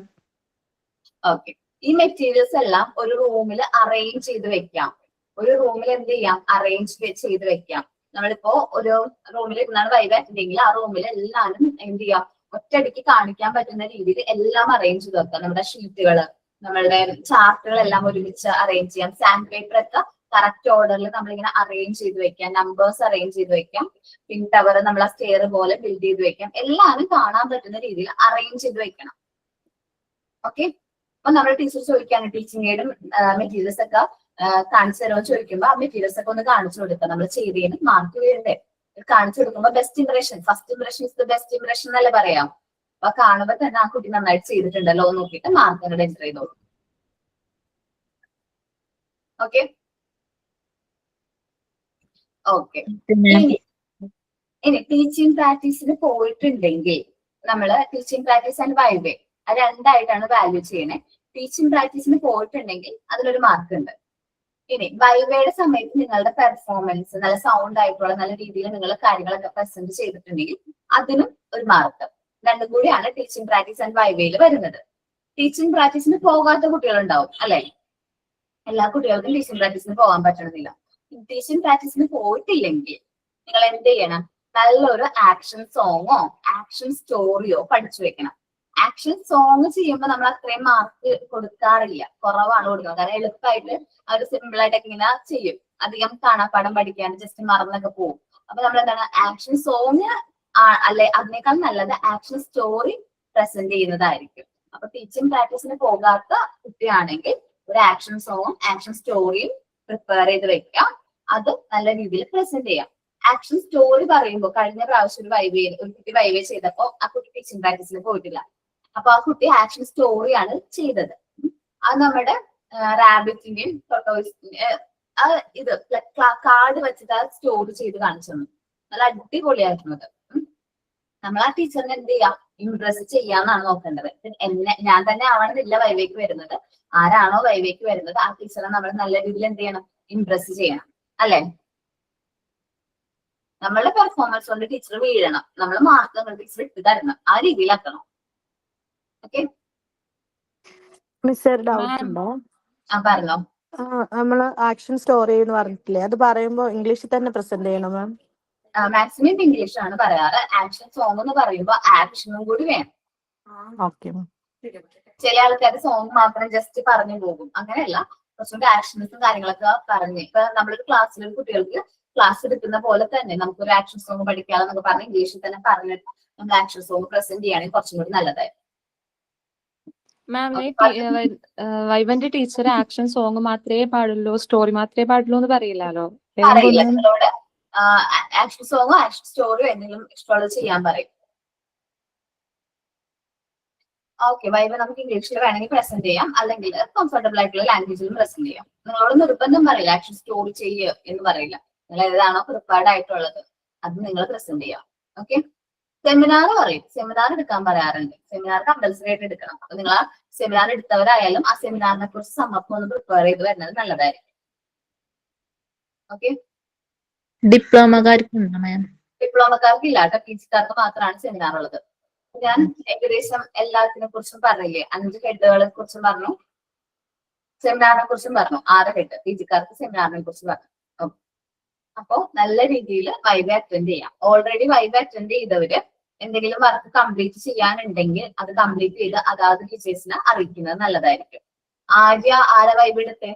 ഓക്കെ, ഈ മെറ്റീരിയൽസ് എല്ലാം ഒരു റൂമിൽ അറേഞ്ച് ചെയ്ത് വെക്കാം. ഒരു റൂമിൽ എന്ത് ചെയ്യാം? അറേഞ്ച് ചെയ്ത് വെക്കാം. നമ്മളിപ്പോ ഒരു റൂമിൽ ഇരുന്നാണ് വൈവ ഉണ്ടെങ്കിൽ ആ റൂമിൽ എല്ലാവരും എന്ത് ചെയ്യാം? ഒറ്റയടിക്ക് കാണിക്കാൻ പറ്റുന്ന രീതിയിൽ എല്ലാം അറേഞ്ച് ചെയ്ത് വെക്കാം. നമ്മുടെ ഷീറ്റുകള്, നമ്മളുടെ ചാർട്ടുകൾ എല്ലാം ഒരുമിച്ച് അറേഞ്ച് ചെയ്യാം. സാൻഡ് പേപ്പർ ഒക്കെ കറക്റ്റ് ഓർഡറിൽ നമ്മളിങ്ങനെ അറേഞ്ച് ചെയ്ത് വെക്കാം. നമ്പേഴ്സ് അറേഞ്ച് ചെയ്ത് വെക്കാം. പിങ്ക് ടവർ നമ്മൾ ആ സ്റ്റെയർ പോലെ ബിൽഡ് ചെയ്ത് വെക്കാം. എല്ലാവരും കാണാൻ പറ്റുന്ന രീതിയിൽ അറേഞ്ച് ചെയ്ത് വെക്കണം. ഓക്കെ, അപ്പൊ നമ്മുടെ ടീച്ചർ ചോദിക്കാണ് ടീച്ചിങ് എയ്ഡും മെറ്റീരിയൽസ് ഒക്കെ കാണിച്ചു തരുമോ ചോദിക്കുമ്പോ ആ മെറ്റീരിയൽസ് ഒക്കെ ഒന്ന് കാണിച്ചു കൊടുക്കാം. നമ്മൾ ചെയ്തതിന് മാർക്ക് വീഴണ്ടേ? കാണിച്ചു കൊടുക്കുമ്പോ best impression, first impression is the best impression എന്നല്ലേ പറയാം. അപ്പൊ കാണുമ്പോ തന്നെ ആ കുട്ടി നന്നായിട്ട് ചെയ്തിട്ടുണ്ടല്ലോ എന്ന് നോക്കിയിട്ട് മാർക്ക് അങ്ങോട്ട് എൻ്റർ ചെയ്തോളൂ. ഓക്കെ ഓക്കെ ഇനി ടീച്ചിങ് പ്രാക്ടീസിന് പോയിട്ടുണ്ടെങ്കിൽ നമ്മള് ടീച്ചിങ് പ്രാക്ടീസ് ആൻഡ് വൈവേ അത് രണ്ടായിട്ടാണ് വാല്യൂ ചെയ്യണേ. ടീച്ചിങ് പ്രാക്ടീസിന് പോയിട്ടുണ്ടെങ്കിൽ അതിലൊരു മാർക്ക് ഉണ്ട്. ഇനി വൈവയുടെ സമയത്ത് നിങ്ങളുടെ പെർഫോമൻസ് നല്ല സൗണ്ട് ആയിട്ടുള്ള നല്ല രീതിയിൽ നിങ്ങൾ കാര്യങ്ങളൊക്കെ പ്രസന്റ് ചെയ്തിട്ടുണ്ടെങ്കിൽ അതിനും ഒരു മാർക്ക്. രണ്ടും കൂടിയാണ് ടീച്ചിങ് പ്രാക്ടീസ് ആൻഡ് വൈവയിൽ വരുന്നത്. ടീച്ചിങ് പ്രാക്ടീസിന് പോകാത്ത കുട്ടികളുണ്ടാവും അല്ലെ? എല്ലാ കുട്ടികൾക്കും ടീച്ചിങ് പ്രാക്ടീസിന് പോകാൻ പറ്റണമെന്നില്ല. ടീച്ചിങ് പ്രാക്ടീസിന് പോയിട്ടില്ലെങ്കിൽ നിങ്ങൾ എന്ത് ചെയ്യണം? നല്ലൊരു ആക്ഷൻ സോങ്ങോ ആക്ഷൻ സ്റ്റോറിയോ പഠിച്ചു വെക്കണം. ആക്ഷൻ സോങ് ചെയ്യുമ്പോൾ നമ്മൾ അത്രയും മാർക്ക് കൊടുക്കാറില്ല, കുറവാണ് കൊടുക്കുന്നത്. കാരണം എളുപ്പമായിട്ട് അവർ സിമ്പിൾ ആയിട്ടൊക്കെ ഇങ്ങനെ ചെയ്യും. അധികം കാണാപ്പാടം പഠിക്കാണ്ട് ജസ്റ്റ് മറന്നൊക്കെ പോകും. അപ്പൊ നമ്മൾ എന്താണ് ആക്ഷൻ സോങ് അല്ലെ അതിനേക്കാൾ നല്ലത് ആക്ഷൻ സ്റ്റോറി പ്രസന്റ് ചെയ്യുന്നതായിരിക്കും. അപ്പൊ ടീച്ചിങ് പ്രാക്ടീസിന് പോകാത്ത കുട്ടിയാണെങ്കിൽ ഒരു ആക്ഷൻ സോങ്ങും ആക്ഷൻ സ്റ്റോറിയും പ്രിപ്പയർ ചെയ്ത് വെക്കാം. അത് നല്ല രീതിയിൽ പ്രസന്റ് ചെയ്യാം. ആക്ഷൻ സ്റ്റോറി പറയുമ്പോൾ കഴിഞ്ഞ പ്രാവശ്യം ഒരു കുട്ടി വൈവേ ചെയ്തപ്പോ ആ കുട്ടി ടീച്ചിങ് പ്രാക്ടീസിന് പോയിട്ടില്ല. അപ്പൊ ആ കുട്ടി ആക്ഷൻ സ്റ്റോറിയാണ് ചെയ്തത്. അത് നമ്മുടെ റാബിറ്റിന്റെയും ഇത് കാർഡ് വെച്ചിട്ട് ആ സ്റ്റോറി ചെയ്ത് കാണിച്ചു തന്നു. നല്ല അടിപൊളിയായിരുന്നു അത്. നമ്മൾ ആ ടീച്ചറിനെ എന്ത് ചെയ്യാം? ഇംപ്രസ് ചെയ്യാന്നാണ് നോക്കേണ്ടത്. ഞാൻ തന്നെ ആവണമെന്നില്ല വൈവേക്ക് വരുന്നത്. ആരാണോ വൈവേക്ക് വരുന്നത് ആ ടീച്ചറെ നമ്മൾ നല്ല രീതിയിൽ എന്ത് ചെയ്യണം? ഇംപ്രസ് ചെയ്യണം അല്ലെ? നമ്മളുടെ പെർഫോമൻസ് കൊണ്ട് ടീച്ചർ വീഴണം. നമ്മൾ മാർക്ക് ടീച്ചർ ഇട്ട് തരണം. ആ രീതിയിലാക്കണം. ഓക്കെ, മിസ് ഡൗട്ട് ഉണ്ടോ? പറഞ്ഞോ. നമ്മള് ആക്ഷൻ സ്റ്റോറി എന്ന് പറഞ്ഞിട്ടില്ലേ, അത് പറയുമ്പോ ഇംഗ്ലീഷിൽ തന്നെ പ്രസന്റ് ചെയ്യണം മാം? മാക്സിമം ഇംഗ്ലീഷ് ആണ് പറയാറ്. ആക്ഷൻ സോങ് എന്ന് പറയുമ്പോ ആക്ഷനും കൂടി വേണം. ഓക്കെ. ചില ആൾക്കാർ സോങ് മാത്രം ജസ്റ്റ് പറഞ്ഞു പോകും. അങ്ങനെയല്ല, കുറച്ചുകൂടി ആക്ഷൻസും കാര്യങ്ങളൊക്കെ പറഞ്ഞ് ഇപ്പൊ നമ്മളൊരു ക്ലാസ്സിൽ കുട്ടികൾക്ക് ക്ലാസ് എടുക്കുന്ന പോലെ തന്നെ നമുക്കൊരു ആക്ഷൻ സോങ് പഠിക്കാമെന്നൊക്കെ പറഞ്ഞ് ഇംഗ്ലീഷിൽ തന്നെ പറഞ്ഞിട്ട് നമ്മൾ ആക്ഷൻ സോങ് പ്രസന്റ് ചെയ്യുകയാണെങ്കിൽ കുറച്ചും കൂടി നല്ലതായിരിക്കും. മാം വൈവന്റെ ടീച്ചർ ആക്ഷൻ സോങ് മാത്രമേ പാടുള്ളൂ, സ്റ്റോറി മാത്രമേ പാടുള്ളൂ എന്ന് പറയില്ലല്ലോ? പറയില്ല, നിങ്ങളോട് ആക്ഷൻ സോങ്ങോ ആക്ഷൻ സ്റ്റോറിയോ എന്തെങ്കിലും ഇഷ്ടമുള്ളത് ചെയ്യാൻ പറയും. ഓക്കെ, വൈവ നമുക്ക് ഇംഗ്ലീഷിൽ വേണമെങ്കിൽ പ്രസന്റ് ചെയ്യാം, അല്ലെങ്കിൽ കംഫർട്ടബിൾ ആയിട്ടുള്ള ലാംഗ്വേജിലും പ്രസന്റ് ചെയ്യാം. നിങ്ങളോട് നിർബന്ധം പറയില്ല ആക്ഷൻ സ്റ്റോറി ചെയ്യുക എന്ന് പറയില്ല. നിങ്ങൾ ഏതാണോ പ്രിപ്പയർഡ് ആയിട്ടുള്ളത് അത് നിങ്ങൾ പ്രസന്റ് ചെയ്യാം. ഓക്കെ, സെമിനാർ പറയും. സെമിനാർ എടുക്കാൻ പറയാറുണ്ട്. സെമിനാർ കമ്പൽസറി ആയിട്ട് എടുക്കണം. അപ്പൊ നിങ്ങൾ ആ സെമിനാർ എടുത്തവരായാലും ആ സെമിനാറിനെ കുറിച്ച് സമർപ്പം ഒന്ന് പ്രിപ്പയർ ചെയ്ത് വരുന്നത് നല്ലതായിരിക്കും. ഓക്കെ, ഡിപ്ലോമക്കാർക്ക് ഇല്ല കേട്ടോ, PG-കാർക്ക് മാത്രമാണ് സെമിനാർ ഉള്ളത്. ഞാൻ ഏകദേശം എല്ലാത്തിനെ കുറിച്ചും പറഞ്ഞില്ലേ? 5 ഹെഡുകളെ കുറിച്ചും പറഞ്ഞു, സെമിനാറിനെ കുറിച്ചും പറഞ്ഞു. 6 ഹെഡ്. PG-കാർക്ക് സെമിനാറിനെ കുറിച്ച് പറഞ്ഞു. അപ്പോ നല്ല രീതിയിൽ വൈവ അറ്റൻഡ് ചെയ്യാം. ഓൾറെഡി വൈവ അറ്റൻഡ് ചെയ്തവര് എന്തെങ്കിലും വർക്ക് കംപ്ലീറ്റ് ചെയ്യാനുണ്ടെങ്കിൽ അത് കംപ്ലീറ്റ് ചെയ്ത് അതാത് ടീച്ചേഴ്സിനെ അറിയിക്കുന്നത് നല്ലതായിരിക്കും. ആരെ വൈവ എടുത്തേ?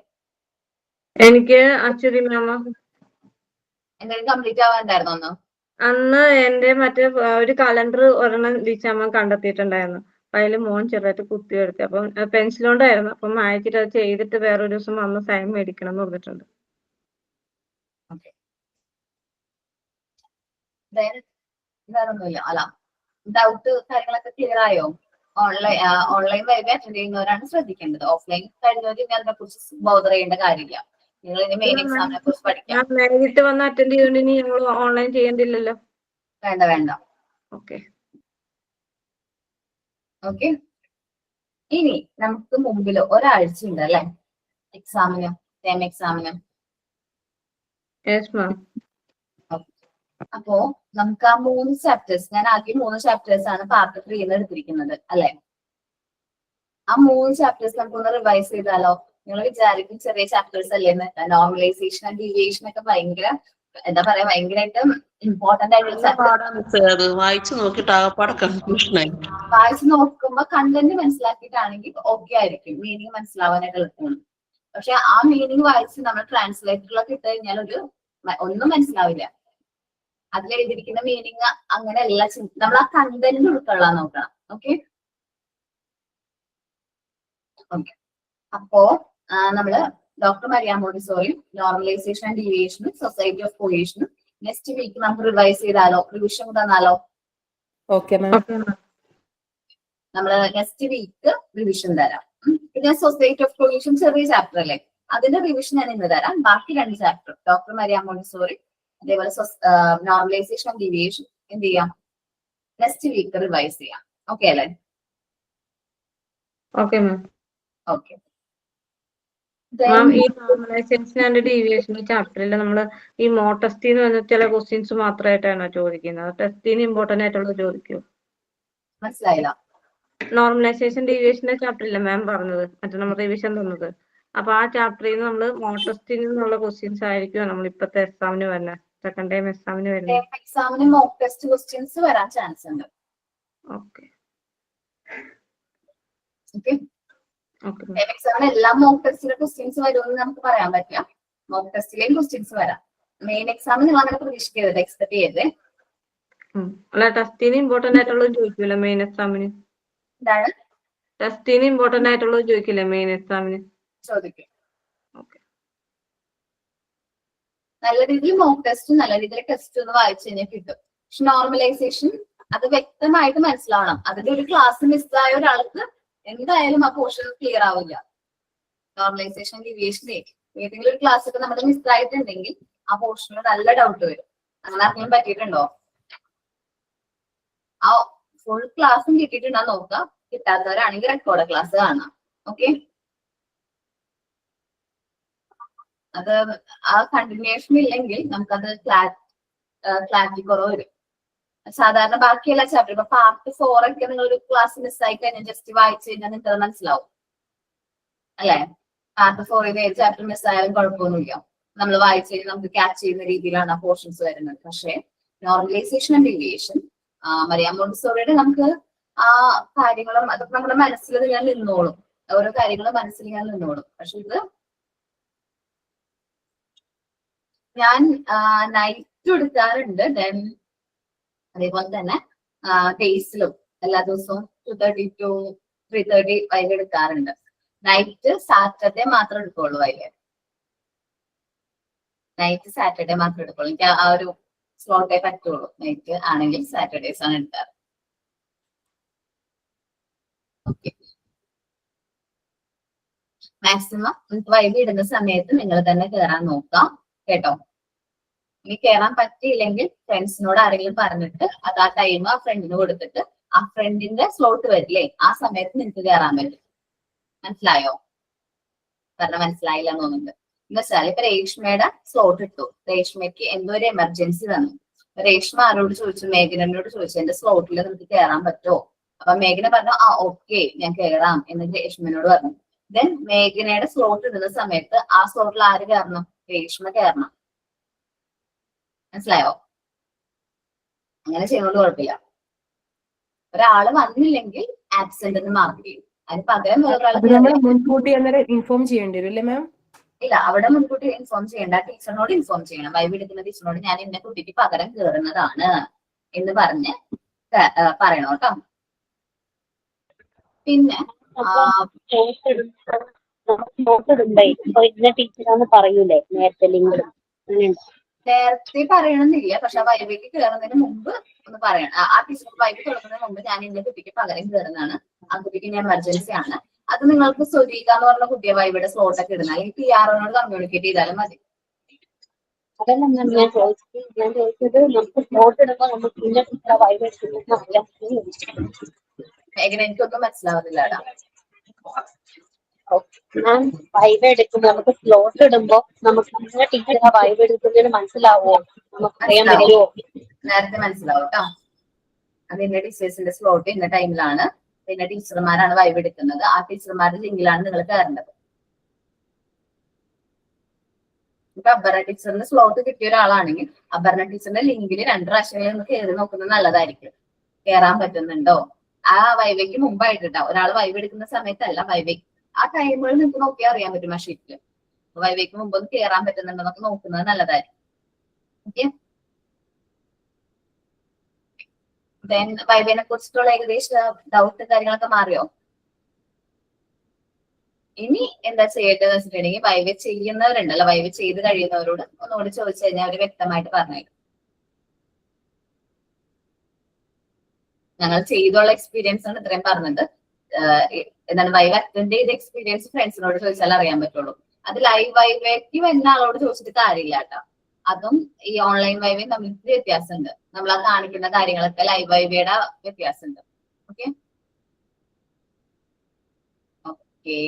എനിക്ക് അശ്വതി മാമ. എന്തെങ്കിലും കംപ്ലീറ്റ് ആവാനുണ്ടായിരുന്നോ ഒന്ന്? അന്ന് എന്റെ മറ്റേ ഒരു കലണ്ടർ ഒരെണ്ണം ടീച്ചമ്മ കണ്ടെത്തിയിട്ടുണ്ടായിരുന്നു. അപ്പൊ അതിൽ മോൻ ചെറുതായിട്ട് കുത്തി എടുത്തു. അപ്പം പെൻസിലോണ്ടായിരുന്നു. അപ്പം അയച്ചിട്ട് അത് ചെയ്തിട്ട് വേറൊരു ദിവസം വന്ന് സൈൻ മേടിക്കണം എന്ന് പറഞ്ഞിട്ടുണ്ട്. വേറൊന്നുമില്ല അല്ല? ഡൗട്ട് കാര്യങ്ങളൊക്കെ ക്ലിയർ ആയോ? ഓൺലൈൻ വൈബ് അറ്റൻഡ് ചെയ്യുന്നവരാണ് ശ്രദ്ധിക്കേണ്ടത്. ഓഫ്ലൈൻ കഴിഞ്ഞവർ ഇനി അതിനെ കുറിച്ച് ബോധർ ചെയ്യേണ്ട കാര്യമില്ല. നിങ്ങൾ ഇനി മെയിൻ എക്സാമിനെ കുറിച്ച് പഠിക്കാം. നേരിട്ട് വന്ന് അറ്റൻഡ് ചെയ്തുകൊണ്ട് ഇനി ഞങ്ങൾ ഓൺലൈൻ ചെയ്യേണ്ടില്ലല്ലോ. വേണ്ട. ഓക്കെ. ഓക്കെ, ഇനി നമുക്ക് മുമ്പിൽ ഒരാഴ്ച ഉണ്ട് അല്ലെ എക്സാമിന്, ടേം എക്സാമിന്. Yes ma'am. അപ്പോ നമുക്ക് ആ 3 ചാപ്റ്റേഴ്സ്, ഞാൻ ആകെ 3 ചാപ്റ്റേഴ്സ് ആണ് പാർട്ട് 3 എടുത്തിരിക്കുന്നത് അല്ലെ. ആ 3 ചാപ്റ്റേഴ്സ് നമുക്കൊന്ന് റിവൈസ് ചെയ്താലോ? നിങ്ങൾ വിചാരിക്കും ചെറിയ ചാപ്റ്റേഴ്സ് അല്ലേന്ന്. നോർമലൈസേഷൻ ആൻഡ് ഡീവിയേഷൻ ഒക്കെ ഭയങ്കര എന്താ പറയാ, ഭയങ്കരമായിട്ട് ഇമ്പോർട്ടന്റ് ആയിട്ടുള്ള വായിച്ചു നോക്കിയിട്ട് ആകപ്പാടെ കൺഫ്യൂഷൻ ആയി. വായിച്ചു നോക്കുമ്പോ കണ്ടന്റ് മനസ്സിലാക്കിയിട്ടാണെങ്കിൽ ഓക്കെ ആയിരിക്കും, മീനിങ് മനസ്സിലാവാനായിട്ട് എളുപ്പമാണ്. പക്ഷെ ആ മീനിങ് വായിച്ച് നമ്മൾ ട്രാൻസ്ലേറ്ററിലൊക്കെ ഇട്ട് കഴിഞ്ഞാൽ ഒന്നും മനസ്സിലാവില്ല. അതിലെഴുതിയിരിക്കുന്ന മീനിങ് അങ്ങനെയല്ല, നമ്മൾ ആ കണ്ടന്റ് ഉൾക്കൊള്ളാൻ നോക്കണം. ഓക്കെ. അപ്പോ നമ്മള് ഡോക്ടർ മരിയ മോണ്ടിസോറിയും നോർമലൈസേഷൻ ആൻഡ് ഡീവിയേഷനും സൊസൈറ്റി ഓഫ് കോഹീഷനും നെക്സ്റ്റ് വീക്ക് നമുക്ക് റിവൈസ് ചെയ്താലോ? റിവിഷൻ തന്നാലോ? Okay ma'am. നമ്മള് നെക്സ്റ്റ് വീക്ക് റിവിഷൻ തരാം. പിന്നെ സൊസൈറ്റി ഓഫ് കോഹീഷൻ ചെറിയ ചാപ്റ്റർ അല്ലേ, അതിന്റെ റിവിഷൻ ഞാൻ ഇന്ന് തരാം. ബാക്കി 2 ചാപ്റ്റർ ഡോക്ടർ മരിയ മോണ്ടിസോറി അതേപോലെ നോർമലൈസേഷൻ ആൻഡ് ഡീവിയേഷൻ എന്ത് ചെയ്യാം, നെക്സ്റ്റ് വീക്ക് റിവൈസ് ചെയ്യാം. ഓക്കെ അല്ലേ? Okay ma'am. ഓക്കെ. മാം, ഈ നോർമലൈസേഷൻ ആൻഡ് ഡീവിയേഷൻ ചാപ്റ്ററിൽ നമ്മൾ ഈ മോക്ക് ടെസ്റ്റിൽ നിന്ന് വന്ന ചില ക്വസ്റ്റ്യൻസ് മാത്രമായിട്ടാണോ ചോദിക്കുന്നത്? ടെസ്റ്റിന് ഇമ്പോർട്ടന്റ് ആയിട്ടുള്ളത് ചോദിക്കൂ. മനസ്സിലായില്ല. നോർമലൈസേഷൻ ഡീവിയേഷന്റെ ചാപ്റ്ററില്ല മാം പറഞ്ഞത്, മറ്റേ നമ്മൾ റിവിഷൻ തന്നത്. അപ്പൊ ആ ചാപ്റ്ററിൽ നിന്ന് നമ്മൾ മോക്ക് ടെസ്റ്റിൽ നിന്നുള്ള ക്വസ്റ്റ്യൻസ് ആയിരിക്കും നമ്മൾ ഇപ്പത്തെ എക്സാമിന് വരുന്നത്, സെക്കൻഡ് ടൈം എക്സാമിന് വരുന്നത്. എക്സാമിന് മോക്ക് ടെസ്റ്റ് ക്വസ്റ്റ്യൻസ് വരാൻ ചാൻസ് ഉണ്ട്. ഓക്കെ. ഓക്കെ. ഓക്കെ. എക്സാമിന് എല്ലാം മോക്ക് ടെസ്റ്റിലെ ക്വസ്റ്റ്യൻസ് വരുമെന്ന് നമുക്ക് പറയാൻ പറ്റില്ല. മോക്ക് ടെസ്റ്റിലെയും ക്വസ്റ്റ്യൻസ് വരാം. മെയിൻ എക്സാമിന് നിങ്ങൾ അങ്ങനെ പ്രതീക്ഷിക്കരുത്, എക്സ്പെക്ട് ചെയ്യരുത്. അല്ല, ടെസ്റ്റിന് ഇമ്പോർട്ടന്റ് ആയിട്ടുള്ളത് ചോദിക്കൂല മെയിൻ എക്സാമിന്? എന്താണ്? ടെസ്റ്റിന് ഇമ്പോർട്ടന്റ് ആയിട്ടുള്ളത് ചോദിക്കില്ലേ മെയിൻ എക്സാമിന്? ചോദിക്കും. ഓക്കെ. നല്ല രീതിയിൽ മോക്ക് ടെസ്റ്റ്, നല്ല രീതിയിൽ ടെസ്റ്റ് ഒന്ന് വായിച്ചു കഴിഞ്ഞാൽ കിട്ടും. പക്ഷെ നോർമലൈസേഷൻ അത് വ്യക്തമായിട്ട് മനസ്സിലാവണം. അതിന്റെ ഒരു ക്ലാസ് മിസ്സായ ഒരാൾക്ക് എന്തായാലും ആ പോർഷൻ ക്ലിയർ ആവില്ല. നോർമലൈസേഷൻ ഡീവിയേഷനെ ഏതെങ്കിലും ഒരു ക്ലാസ് ഒക്കെ നമ്മൾ മിസ്സായിട്ടുണ്ടെങ്കിൽ ആ പോർഷനിൽ നല്ല ഡൗട്ട് വരും. അങ്ങനെ ആർക്കെങ്കിലും പറ്റിയിട്ടുണ്ടോ? ആ ഫുൾ ക്ലാസ്സും കിട്ടിയിട്ടുണ്ടോ നോക്കുക. കിട്ടാത്തവരാണെങ്കിൽ റെക്കോർഡ് ക്ലാസ് കാണാം. ഓക്കെ. അത് ആ കണ്ടിന്യൂഷൻ ഇല്ലെങ്കിൽ നമുക്കത് ക്ലാരിറ്റി കുറവ് വരും. സാധാരണ ബാക്കിയുള്ള ചാപ്റ്റർ ഇപ്പൊ പാർട്ട് 4 ഒക്കെ നിങ്ങൾ ഒരു ക്ലാസ് മിസ്സായി കഴിഞ്ഞാൽ ജസ്റ്റ് വായിച്ചു കഴിഞ്ഞാൽ നിങ്ങൾക്ക് അത് മനസ്സിലാവും അല്ലെ. പാർട്ട് 4 ഏത് ചാപ്റ്റർ മിസ്സായാലും കുഴപ്പമൊന്നുമില്ല, നമ്മൾ വായിച്ചു കഴിഞ്ഞാൽ നമുക്ക് ക്യാച്ച് ചെയ്യുന്ന രീതിയിലാണ് ആ പോർഷൻസ് വരുന്നത്. പക്ഷെ നോർമലൈസേഷൻ ആൻഡ് ഡീവിയേഷൻ മരിയ മോണ്ടിസോറിയുടെ നമുക്ക് ആ കാര്യങ്ങളും അതൊക്കെ നമ്മുടെ മനസ്സിൽ ഞാൻ നിന്നോളും, ഓരോ കാര്യങ്ങളും മനസ്സിൽ ഞാൻ നിന്നോളും. പക്ഷെ ഇത് ഞാൻ നൈറ്റ് എടുക്കാറുണ്ട്. ദെൻ അതേപോലെ തന്നെ ഡേയ്സിലും എല്ലാ ദിവസവും 2:30 to 3:30 വൈകി എടുക്കാറുണ്ട്. നൈറ്റ് സാറ്റർഡേ മാത്രം എടുക്കുള്ളൂ വൈകി. നൈറ്റ് സാറ്റർഡേ മാത്രം എടുക്കുള്ളൂ. എനിക്ക് ആ ഒരു സ്ലോട്ടേ പറ്റുള്ളൂ. നൈറ്റ് ആണെങ്കിൽ സാറ്റർഡേസ് ആണ് എടുക്കാറ്. ഓക്കെ. മാക്സിമം വൈകി ഇടുന്ന സമയത്ത് നിങ്ങൾ തന്നെ കയറാൻ നോക്കാം കേട്ടോ. ഇനി കയറാൻ പറ്റിയില്ലെങ്കിൽ ഫ്രണ്ട്സിനോട് ആരെങ്കിലും പറഞ്ഞിട്ട് അത് ആ ടൈം ആ ഫ്രണ്ടിന് കൊടുത്തിട്ട് ആ ഫ്രണ്ടിന്റെ സ്ലോട്ട് വരില്ലേ ആ സമയത്ത് നിങ്ങൾക്ക് കയറാൻ പറ്റും. മനസ്സിലായോ? കാരണം മനസ്സിലായില്ല എന്ന് തോന്നുന്നുണ്ട്. എന്ന് വെച്ചാൽ ഇപ്പൊ രേഷ്മയുടെ സ്ലോട്ട് ഇട്ടു, രേഷ്മയ്ക്ക് എന്തോ ഒരു എമർജൻസി തന്നു. രേഷ്മ ആരോട് ചോദിച്ചു? മേഘനോട് ചോദിച്ചു എന്റെ സ്ലോട്ടിൽ നിങ്ങൾക്ക് കയറാൻ പറ്റുമോ? അപ്പൊ മേഘന പറഞ്ഞു ആ ഓക്കെ ഞാൻ കയറാം എന്ന് രേഷ്മനോട് പറഞ്ഞു. ദെൻ മേഘനയുടെ സ്ലോട്ട് ഇടുന്ന സമയത്ത് ആ സ്ലോട്ടിൽ ആര് കയറണം? രേഷ്മ കയറണം. മനസ്സിലായോ? അങ്ങനെ ചെയ്യുന്നത് കുഴപ്പമില്ല. ഒരാള് വന്നില്ലെങ്കിൽ ആബ്സെന്റ് എന്ന് മാർക്ക് ചെയ്യും. അതിന് പകരം വേറൊരാൾ മുൻകൂട്ടി അന്നേരം ഇൻഫോം ചെയ്യേണ്ടി വരും അല്ലേ മാം? ഇല്ല, അവിടെ മുൻകൂട്ടി ഇൻഫോം ചെയ്യേണ്ട, ടീച്ചറിനോട് ഇൻഫോം ചെയ്യണം. വൈബ് എടുക്കുന്ന ടീച്ചറിനോട് ഞാൻ ഇന്ന കുട്ടിക്ക് പകരം കയറുന്നതാണ് എന്ന് പറഞ്ഞ് പറയണം കേട്ടോ. പിന്നെ ടീച്ചറാന്ന് പറയൂലേ നേരത്തെ ലിങ്കിലും നേരത്തെ പറയണമെന്നില്ല, പക്ഷെ ആ വൈബിലേക്ക് കയറുന്നതിന് മുമ്പ് ഒന്ന് പറയണം. ആ ടീച്ചർ വൈബ് തുടങ്ങുന്നതിന് മുമ്പ് ഞാൻ ഇന്ന കുട്ടിക്ക് പകരം കയറുന്നതാണ്, അതൊക്കെ എമർജൻസി ആണ്. അത് നിങ്ങൾക്ക് സുരീക എന്ന് പറഞ്ഞ കുട്ടിയെ വൈവയുടെ സ്ലോട്ട് ഒക്കെ ഇടുന്ന അല്ലെങ്കിൽ PR-നോട് കമ്മ്യൂണിക്കേറ്റ് ചെയ്താലും മതി. അതല്ല മാം ഞാൻ ചോദിച്ചത് നമുക്ക് സ്ലോട്ട് ഇടുമ്പോൾ നമുക്ക് ഇന്ന ടീച്ചറെ വൈബ് എടുക്കുന്ന അറിയാൻ എങ്ങനെ എനിക്കൊന്നും മനസ്സിലാവുന്നില്ല. മാം വൈബ് എടുക്കുമ്പോൾ നമുക്ക് സ്ലോട്ട് ഇടുമ്പോ നമുക്ക് ഇന്ന ടീച്ചറെ വൈബ് എടുക്കുന്നതിന് മനസ്സിലാവോ? നമുക്ക് അറിയാൻ പറ്റുമോ? നേരത്തെ മനസ്സിലാവും കേട്ടോ. അത് ഇന്ന ടീച്ചേഴ്സിന്റെ സ്ലോട്ട് ഇന്ന ടൈമിലാണ്, പിന്നെ ടീച്ചർമാരാണ് വൈബ് എടുക്കുന്നത്. ആ ടീച്ചർമാരുടെ ലിങ്കിലാണ് നിങ്ങൾ കയറേണ്ടത്. ഇപ്പൊ അപർണ ടീച്ചറിന്റെ സ്ലോട്ട് കിട്ടിയ ഒരാളാണെങ്കിൽ അപർണ ടീച്ചറിന്റെ ലിങ്കിൽ 2 പ്രാവശ്യം ഒന്ന് കയറി നോക്കുന്നത് നല്ലതായിരിക്കും. കയറാൻ പറ്റുന്നുണ്ടോ? ആ വൈവയ്ക്ക് മുമ്പായിട്ടാ, ഒരാൾ വൈബ് എടുക്കുന്ന സമയത്തല്ല, വൈവയ്ക്ക് ആ ടൈമുകളിൽ നിങ്ങൾക്ക് നോക്കിയാൽ അറിയാൻ പറ്റും ആ ഷീറ്റിൽ. വൈവയ്ക്ക് മുമ്പ് ഒന്ന് കയറാൻ പറ്റുന്നുണ്ടോ എന്നൊക്കെ നോക്കുന്നത് നല്ലതായിരിക്കും. ഓക്കെ, ദെൻ വൈബിനെ കുറിച്ചിട്ടുള്ള ഏകദേശം ഡൗട്ട് കാര്യങ്ങളൊക്കെ മാറിയോ? ഇനി എന്താ ചെയ്യേണ്ടതെന്ന് വെച്ചിട്ടുണ്ടെങ്കിൽ വൈവ ചെയ്യുന്നവരുണ്ടല്ലോ, വൈവ ചെയ്ത് കഴിയുന്നവരോട് ഒന്നുകൂടി ചോദിച്ചു കഴിഞ്ഞാൽ അവർ വ്യക്തമായിട്ട് പറഞ്ഞു. ഞങ്ങൾ ചെയ്തുള്ള എക്സ്പീരിയൻസ് ആണ് ഇത്രയും പറഞ്ഞത്. എന്താണ് വൈവ അറ്റൻഡ് ചെയ്ത എക്സ്പീരിയൻസ് ഫ്രണ്ട്സിനോട് ചോദിച്ചാൽ അറിയാൻ പറ്റുള്ളൂ. അത് ലൈവ് വൈവയ്ക്ക് വരുന്ന ആളോട് ചോദിച്ചിട്ട് കാര്യമില്ല കേട്ടോ. അതും ഈ ഓൺലൈൻ വൈവയും തമ്മിൽ വ്യത്യാസമുണ്ട്. നമ്മൾ ആ കാണിക്കുന്ന കാര്യങ്ങളൊക്കെ ലൈവ് വൈവയുടെ വ്യത്യാസമുണ്ട്. ഓക്കെ ഓക്കെ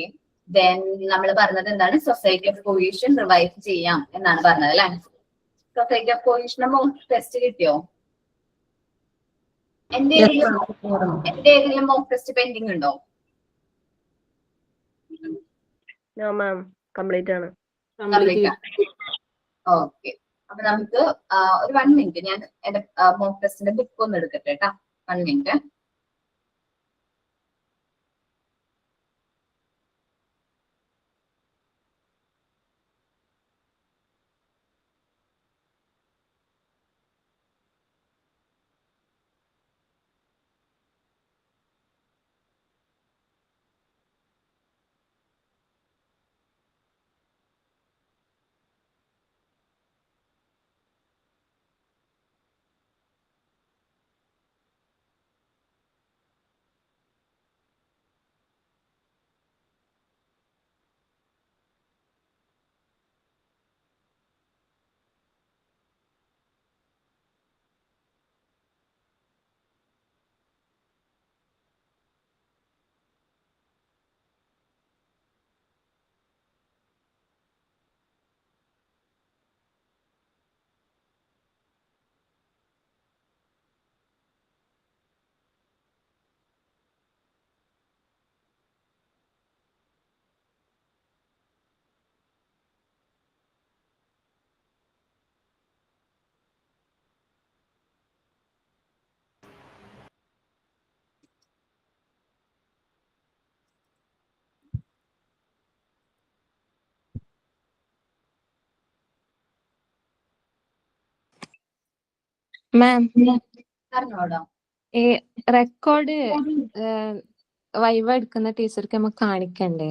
ദെൻ നമ്മൾ പറഞ്ഞത് എന്താണ്? സൊസൈറ്റി ഓഫ് കൊഹീഷൻ റിവൈവ് ചെയ്യാം എന്നാണ് പറഞ്ഞത് അല്ലെ. സൊസൈറ്റി ഓഫ് കൊഹീഷന് മോക്ക് ടെസ്റ്റ് കിട്ടിയോ? എന്റെ ഏതെങ്കിലും മോക്ക് ടെസ്റ്റ് പെൻഡിങ് ഉണ്ടോ? കംപ്ലീറ്റ് ആണ്. ഓക്കെ, അപ്പൊ നമുക്ക് ഒരു 1 മിനിറ്റ് ഞാൻ എന്റെ മോക്ക് ടെസ്റ്റിന്റെ ബുക്ക് ഒന്ന് എടുക്കട്ടെ കേട്ടോ. 1 മിനിറ്റ്. മാം, പറഞ്ഞോടോ. ഈ റെക്കോർഡ് വൈവ എടുക്കുന്ന ടീച്ചർക്ക് നമുക്ക് കാണിക്കണ്ടേ?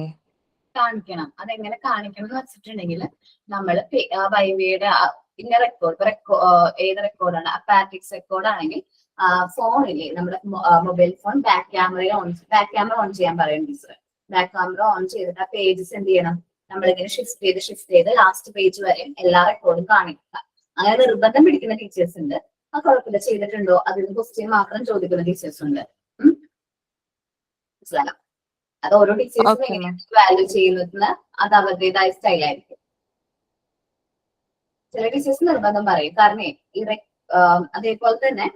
കാണിക്കണം. അതെങ്ങനെ കാണിക്കണം എന്ന് വെച്ചിട്ടുണ്ടെങ്കിൽ നമ്മൾ വൈവയുടെ ഇന്ന റെക്കോർഡ് ഏത് റെക്കോർഡാണ്? അപ്പാറ്റിക്സ് റെക്കോർഡ് ആണെങ്കിൽ ഫോണില് നമ്മുടെ mobile phone back camera on ചെയ്യാൻ പറയും ടീച്ചർ. ബാക്ക് ക്യാമറ ഓൺ ചെയ്തിട്ട് ആ പേജസ് എന്ത് ചെയ്യണം? നമ്മളിങ്ങനെ ഷിഫ്റ്റ് ചെയ്ത് ലാസ്റ്റ് പേജ് വരെ എല്ലാ റെക്കോർഡും കാണിക്കുക. അങ്ങനെ നിർബന്ധം പിടിക്കുന്ന ടീച്ചേഴ്സ് ഉണ്ട്. ആ കുഴപ്പമില്ല, ചെയ്തിട്ടുണ്ടോ അതിന് ക്വസ്റ്റ്യൻ മാത്രം ചോദിക്കുന്ന ടീച്ചേഴ്സ് ഉണ്ട്. മനസ്സിലായോ? അത് ഓരോ ടീച്ചേഴ്സും എങ്ങനെയാണ് വാല്യൂ ചെയ്യുന്നതിന് അത് അവരുടേതായ സ്റ്റൈലായിരിക്കും. ചില ടീച്ചേഴ്സ് നിർബന്ധം പറയും. കാരണം ഈ അതേപോലെ തന്നെ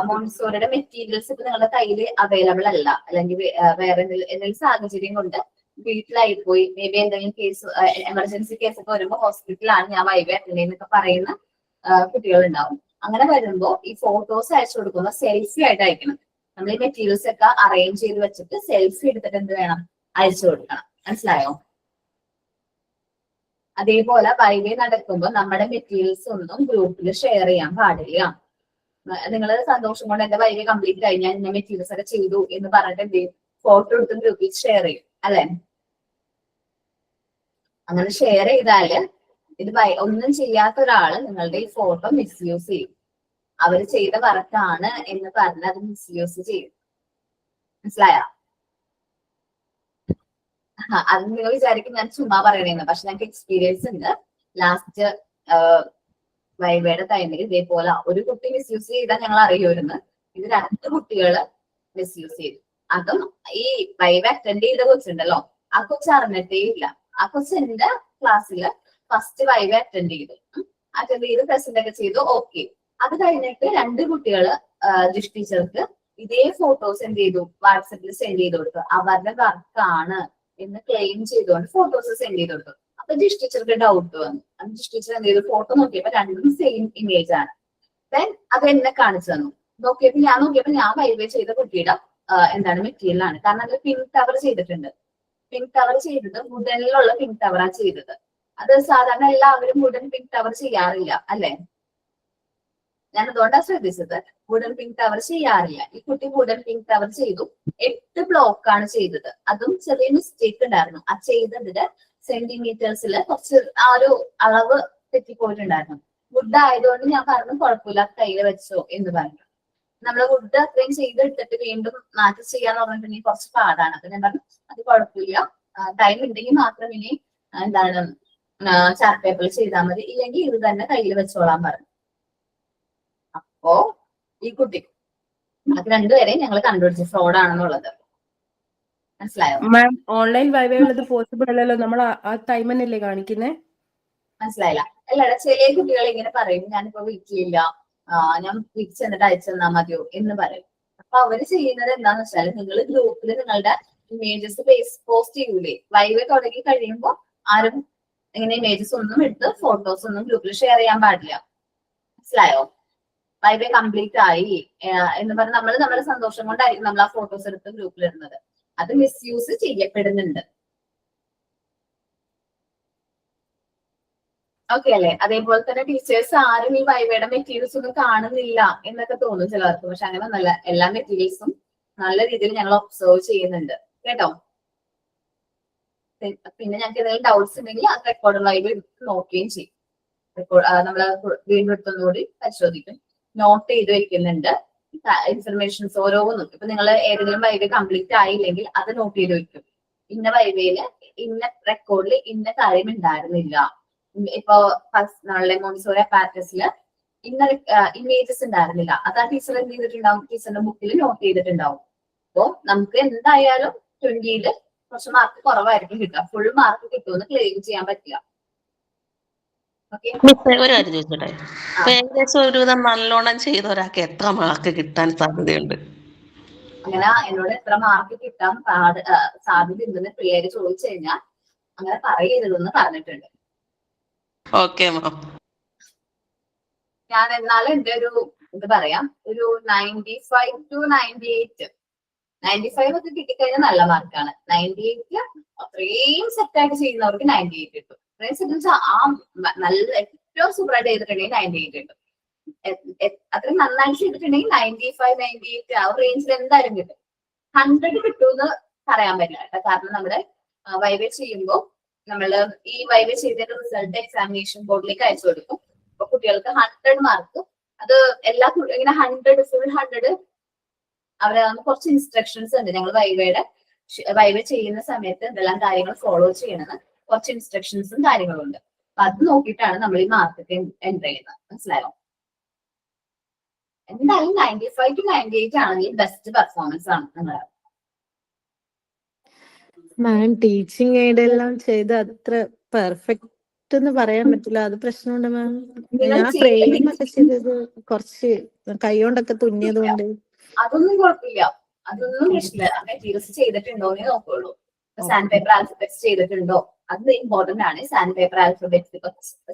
മോണ്ടിസോറിയുടെ മെറ്റീരിയൽസ് ഇപ്പൊ നിങ്ങളുടെ കയ്യിൽ അവൈലബിൾ അല്ല, അല്ലെങ്കിൽ വേറെ എന്തെങ്കിലും സാഹചര്യം കൊണ്ട് വീട്ടിലായി പോയി, മേ ബി എന്തെങ്കിലും കേസ് എമർജൻസി കേസ് ഒക്കെ വരുമ്പോൾ ഹോസ്പിറ്റലാണ് ഞാൻ വൈവ അറ്റൻഡ് ചെയ്യുന്നൊക്കെ പറയുന്ന കുട്ടികളുണ്ടാവും. അങ്ങനെ വരുമ്പോൾ ഈ ഫോട്ടോസ് അയച്ചു കൊടുക്കുന്ന സെൽഫി ആയിട്ട് അയക്കണം. നമ്മൾ ഈ മെറ്റീരിയൽസ് ഒക്കെ അറേഞ്ച് ചെയ്ത് വെച്ചിട്ട് സെൽഫി എടുത്തിട്ട് എന്ത് വേണം? അയച്ചു കൊടുക്കണം. മനസ്സിലായോ? അതേപോലെ വൈവ നടക്കുമ്പോൾ നമ്മുടെ മെറ്റീരിയൽസ് ഒന്നും ഗ്രൂപ്പിൽ ഷെയർ ചെയ്യാൻ പാടില്ല. നിങ്ങൾ സന്തോഷം കൊണ്ട് എന്റെ വൈവ കംപ്ലീറ്റ് കഴിഞ്ഞാൽ ഇന്ന മെറ്റീരിയൽസ് ഒക്കെ ചെയ്തു എന്ന് പറഞ്ഞിട്ട് എന്ത് ചെയ്യും? ഫോട്ടോ എടുത്ത് ഗ്രൂപ്പിൽ ഷെയർ ചെയ്യും അല്ലെ? അങ്ങനെ ഷെയർ ചെയ്താല് ഇത് ഒന്നും ചെയ്യാത്ത ഒരാള് നിങ്ങളുടെ ഈ ഫോട്ടോ മിസ്യൂസ് ചെയ്യും. അവര് ചെയ്ത വർക്കാണ് എന്ന് പറഞ്ഞ് അത് മിസ്യൂസ് ചെയ്യും. മനസ്സിലായോ? അത് നിങ്ങൾ വിചാരിക്കും ഞാൻ ചുമ്മാ പറയണേന്ന്, പക്ഷെ ഞങ്ങൾക്ക് എക്സ്പീരിയൻസ് ഉണ്ട്. ലാസ്റ്റ് വൈവയുടെ ടൈമിൽ ഇതേപോലെ ഒരു കുട്ടി മിസ്യൂസ് ചെയ്താൽ ഞങ്ങൾ അറിയുമായിരുന്നു. ഇത് 2 കുട്ടികള് മിസ്യൂസ് ചെയ്തു. അതും ഈ വൈവ അറ്റൻഡ് ചെയ്ത കൊച്ചുണ്ടല്ലോ, ആ കൊച്ചു അറിഞ്ഞിട്ടേ ഇല്ല. ആ കൊച്ചു എന്റെ ക്ലാസ്സില് ഫസ്റ്റ് വൈവ അറ്റൻഡ് ചെയ്ത് പ്രസന്റ് ഒക്കെ ചെയ്തു. ഓക്കെ. അത് കഴിഞ്ഞിട്ട് 2 കുട്ടികള് ജിഷ് ടീച്ചർക്ക് ഇതേ ഫോട്ടോസ് എന്ത് ചെയ്തു, വാട്സപ്പിൽ സെൻഡ് ചെയ്ത് കൊടുത്തു. അവരുടെ വർക്കാണ് എന്ന് ക്ലെയിം ചെയ്തുകൊണ്ട് ഫോട്ടോസ് സെൻഡ് ചെയ്ത് കൊടുത്തു. അപ്പൊ ജിഷ് ടീച്ചർക്ക് ഡൗട്ട് വന്നു. അത് ജിഷ് ടീച്ചർ എന്ത് ചെയ്തു, ഫോട്ടോ നോക്കിയപ്പോ 2 സെയിം ഇമേജ് ആണ്. ദെൻ അത് എന്നെ കാണിച്ചു തന്നു. നോക്കിയപ്പോ ഞാൻ വൈവേ ചെയ്ത കുട്ടിയുടെ എന്താണ് മെറ്റീരിയൽ ആണ്. കാരണം അത് പിങ്ക് കവർ ചെയ്തിട്ടുണ്ട്. പിങ്ക് കവർ ചെയ്തത് വുഡനിലുള്ള പിങ്ക് കവറാണ് ചെയ്തത്. അത് സാധാരണ എല്ലാവരും വുഡൻ പിങ്ക് കവർ ചെയ്യാറില്ല അല്ലെ? ഞാൻ അതുകൊണ്ടാണ് ശ്രദ്ധിച്ചത്. വുഡൻ പിങ്ക് കവർ ചെയ്യാറില്ല. ഈ കുട്ടി വുഡൻ പിങ്ക് കവർ ചെയ്തു. 8 ബ്ലോക്ക് ആണ് ചെയ്തത്. അതും ചെറിയ മിസ്റ്റേക്ക് ഉണ്ടായിരുന്നു. ആ ചെയ്തതിന്റെ സെന്റിമീറ്റേഴ്സിൽ കുറച്ച് ആ ഒരു അളവ് തെറ്റിപ്പോയിട്ടുണ്ടായിരുന്നു. വുഡ് ആയതുകൊണ്ട് ഞാൻ പറഞ്ഞു കുഴപ്പമില്ല, കയ്യിൽ വെച്ചോ എന്ന് പറഞ്ഞു. നമ്മള് വുഡ് അത്രയും ചെയ്തെടുത്തിട്ട് വീണ്ടും മാറ്റി ചെയ്യാന്ന് പറഞ്ഞിട്ടുണ്ടെങ്കിൽ കുറച്ച് പാടാണ്. അപ്പൊ ഞാൻ പറഞ്ഞു അത് കുഴപ്പമില്ല, ടൈം ഉണ്ടെങ്കിൽ മാത്രം ഇനി എന്താണ് ചാർട്ട് പേപ്പറിൽ ചെയ്താൽ മതി, ഇല്ലെങ്കിൽ ഇത് തന്നെ കയ്യിൽ വെച്ചോളാൻ പറഞ്ഞു. അപ്പോ ഈ കുട്ടി അത് 2 പേരെയും ഞങ്ങൾ കണ്ടുപിടിച്ചു ഫ്രോഡ് ആണെന്നുള്ളത്. മനസ്സിലായോ? മാം ഓൺലൈൻ വൈവ ഉള്ളത് പോസിബിൾ അല്ലല്ലോ, നമ്മൾ ആ ടൈം തന്നെയല്ലേ കാണിക്കുന്നേ? മനസ്സിലായില്ല? അല്ലടാ, ചില കുട്ടികൾ ഇങ്ങനെ പറയും, ഞാനിപ്പോ വീട്ടിലില്ല, ഞാൻ വീട്ടിൽ ചെന്നിട്ട് അയച്ചു തന്നാ മതിയോ എന്ന് പറയും. അപ്പൊ അവര് ചെയ്യുന്നത് എന്താന്ന് വെച്ചാൽ, നിങ്ങൾ ഗ്രൂപ്പിൽ നിങ്ങളുടെ ഇമേജസ് പോസ്റ്റ് ചെയ്യൂലേ, വൈവ തുടങ്ങി കഴിയുമ്പോൾ ആരും ഇങ്ങനെ ഇമേജസ് ഒന്നും എടുത്ത് ഫോട്ടോസ് ഒന്നും ഗ്രൂപ്പിൽ ഷെയർ ചെയ്യാൻ പാടില്ല. മനസ്സിലായോ? വൈവ കംപ്ലീറ്റ് ആയി എന്ന് പറഞ്ഞ് നമ്മുടെ സന്തോഷം കൊണ്ടായിരിക്കും നമ്മൾ ആ ഫോട്ടോസ് എടുത്ത് ഗ്രൂപ്പിൽ ഇടുന്നത്. അത് മിസ്യൂസ് ചെയ്യപ്പെടുന്നുണ്ട്. ഓക്കെ അല്ലെ? അതേപോലെ തന്നെ ടീച്ചേഴ്സ് ആരും ഈ വൈവയുടെ മെറ്റീരിയൽസ് ഒന്നും കാണുന്നില്ല എന്നൊക്കെ തോന്നും ചിലർക്ക്. പക്ഷെ അങ്ങനെ ഒന്നല്ല, എല്ലാ മെറ്റീരിയൽസും നല്ല രീതിയിൽ ഞങ്ങൾ ഒബ്സർവ് ചെയ്യുന്നുണ്ട് കേട്ടോ. പിന്നെ ഞങ്ങൾക്ക് എന്തെങ്കിലും ഡൗട്ട്സ് ഉണ്ടെങ്കിൽ അത് റെക്കോർഡ് ലൈവ് എടുത്ത് നോക്കുകയും ചെയ്യും. നമ്മള് വീണ്ടും എടുത്തൊന്നുകൂടി പരിശോധിക്കും. നോട്ട് ചെയ്ത് വെക്കുന്നുണ്ട് ഇൻഫർമേഷൻസ് ഓരോന്നും. ഇപ്പൊ നിങ്ങൾ ഏതെങ്കിലും വൈവ കംപ്ലീറ്റ് ആയില്ലെങ്കിൽ അത് നോട്ട് ചെയ്ത് വെക്കും. ഇന്ന വൈവയില് ഇന്ന റെക്കോർഡിൽ ഇന്ന കാര്യം ഉണ്ടായിരുന്നില്ല. ഇപ്പൊ ഫസ്റ്റ് മോണ്ടിസോറി പാറ്റേഴ്സില് ഇന്ന ഇമേജസ് ഉണ്ടായിരുന്നില്ല. അത് ആ ടീച്ചർ എന്ത് ചെയ്തിട്ടുണ്ടാവും, ടീച്ചറിന്റെ ബുക്കിൽ നോട്ട് ചെയ്തിട്ടുണ്ടാവും. അപ്പൊ നമുക്ക് എന്തായാലും 20ല് കുറച്ച് മാർക്ക് കുറവായിരിക്കും കിട്ടുക. ഫുൾ മാർക്ക് കിട്ടുമെന്ന് ക്ലെയിം ചെയ്യാൻ പറ്റില്ല. ഓക്കെ, ഒരു കാര്യം ചോദിച്ചോട്ടെ, ഇപ്പൊ ഏകദേശം ഒരുവിധം നല്ലോണം ചെയ്ത ഒരാൾക്ക് എത്ര മാർക്ക് കിട്ടാൻ സാധ്യതയുണ്ട്? അങ്ങനെ എന്നോട് എത്ര മാർക്ക് കിട്ടാൻ സാധ്യത ഉണ്ടെന്ന് പിള്ളേര് ചോദിച്ചു കഴിഞ്ഞാൽ അങ്ങനെ പറയരുതെന്ന് പറഞ്ഞിട്ടുണ്ട്. Okay ma'am. ഞാൻ എന്നാലും എന്റെ ഒരു ഇത് പറയാം, ഒരു 95 to 98. 95 ഒക്കെ കിട്ടിക്കഴിഞ്ഞാൽ നല്ല മാർക്കാണ്. 98 അത്രയും സെറ്റായിട്ട് ചെയ്യുന്നവർക്ക് 98 കിട്ടും. അത്രയും സെറ്റ് വെച്ചാൽ ആ നല്ല ഏറ്റവും സൂപ്പറായിട്ട് ചെയ്തിട്ടുണ്ടെങ്കിൽ 98 കിട്ടും. അത്രയും നന്നായിട്ട് ചെയ്തിട്ടുണ്ടെങ്കിൽ 95, 98 ആ റേഞ്ചിൽ എന്തായാലും കിട്ടും. 100 കിട്ടുമെന്ന് പറയാൻ പറ്റില്ല കേട്ടോ. കാരണം നമ്മുടെ വൈവ ചെയ്യുമ്പോൾ നമ്മള് ഈ വൈവ ചെയ്തതിന്റെ റിസൾട്ട് എക്സാമിനേഷൻ ബോർഡിലേക്ക് അയച്ചു കൊടുക്കും. അപ്പൊ കുട്ടികൾക്ക് 100 മാർക്ക്. അത് എല്ലാ ഇങ്ങനെ 100 ഫുൾ 100 അവരെ കുറച്ച് ഇൻസ്ട്രക്ഷൻസ് ഉണ്ട്. ഞങ്ങൾ വൈവ ചെയ്യുന്ന സമയത്ത് എന്തെല്ലാം കാര്യങ്ങൾ ഫോളോ ചെയ്യണമെന്ന് കുറച്ച് ഇൻസ്ട്രക്ഷൻസും കാര്യങ്ങളും ഉണ്ട്. അപ്പൊ അത് നോക്കിയിട്ടാണ് നമ്മൾ ഈ മാർക്കൊക്കെ എൻ്റർ ചെയ്യുന്നത്. മനസ്സിലായോ? എന്തായാലും 95 to 98 ആണെങ്കിൽ ബെസ്റ്റ് പെർഫോമൻസ് ആണ് നിങ്ങളുടെ. മാം ടീച്ചിങ് എയ്ഡ് എല്ലാം ചെയ്ത് അത്ര പെർഫെക്റ്റ് എന്ന് പറയാൻ പറ്റില്ല, അത് പ്രശ്നമുണ്ട് മാം. ഞാൻ ഫ്രെയിം ഒക്കെ ചെയ്തത് കുറച്ച് കൈകൊണ്ടൊക്കെ തുന്നിയത് കൊണ്ട്. അതൊന്നും കുഴപ്പമില്ല, അതൊന്നും പ്രശ്നമില്ല. മെറ്റീരിയൽസ് ചെയ്തിട്ടുണ്ടോന്നേ നോക്കുള്ളൂ. സാൻഡ് പേപ്പർ ആൽഫബെറ്റ്സ് ചെയ്തിട്ടുണ്ടോ അത് ഇമ്പോർട്ടന്റ് ആണ്. സാൻഡ് പേപ്പർ ആൽഫബെറ്റ്സ് ഇപ്പൊ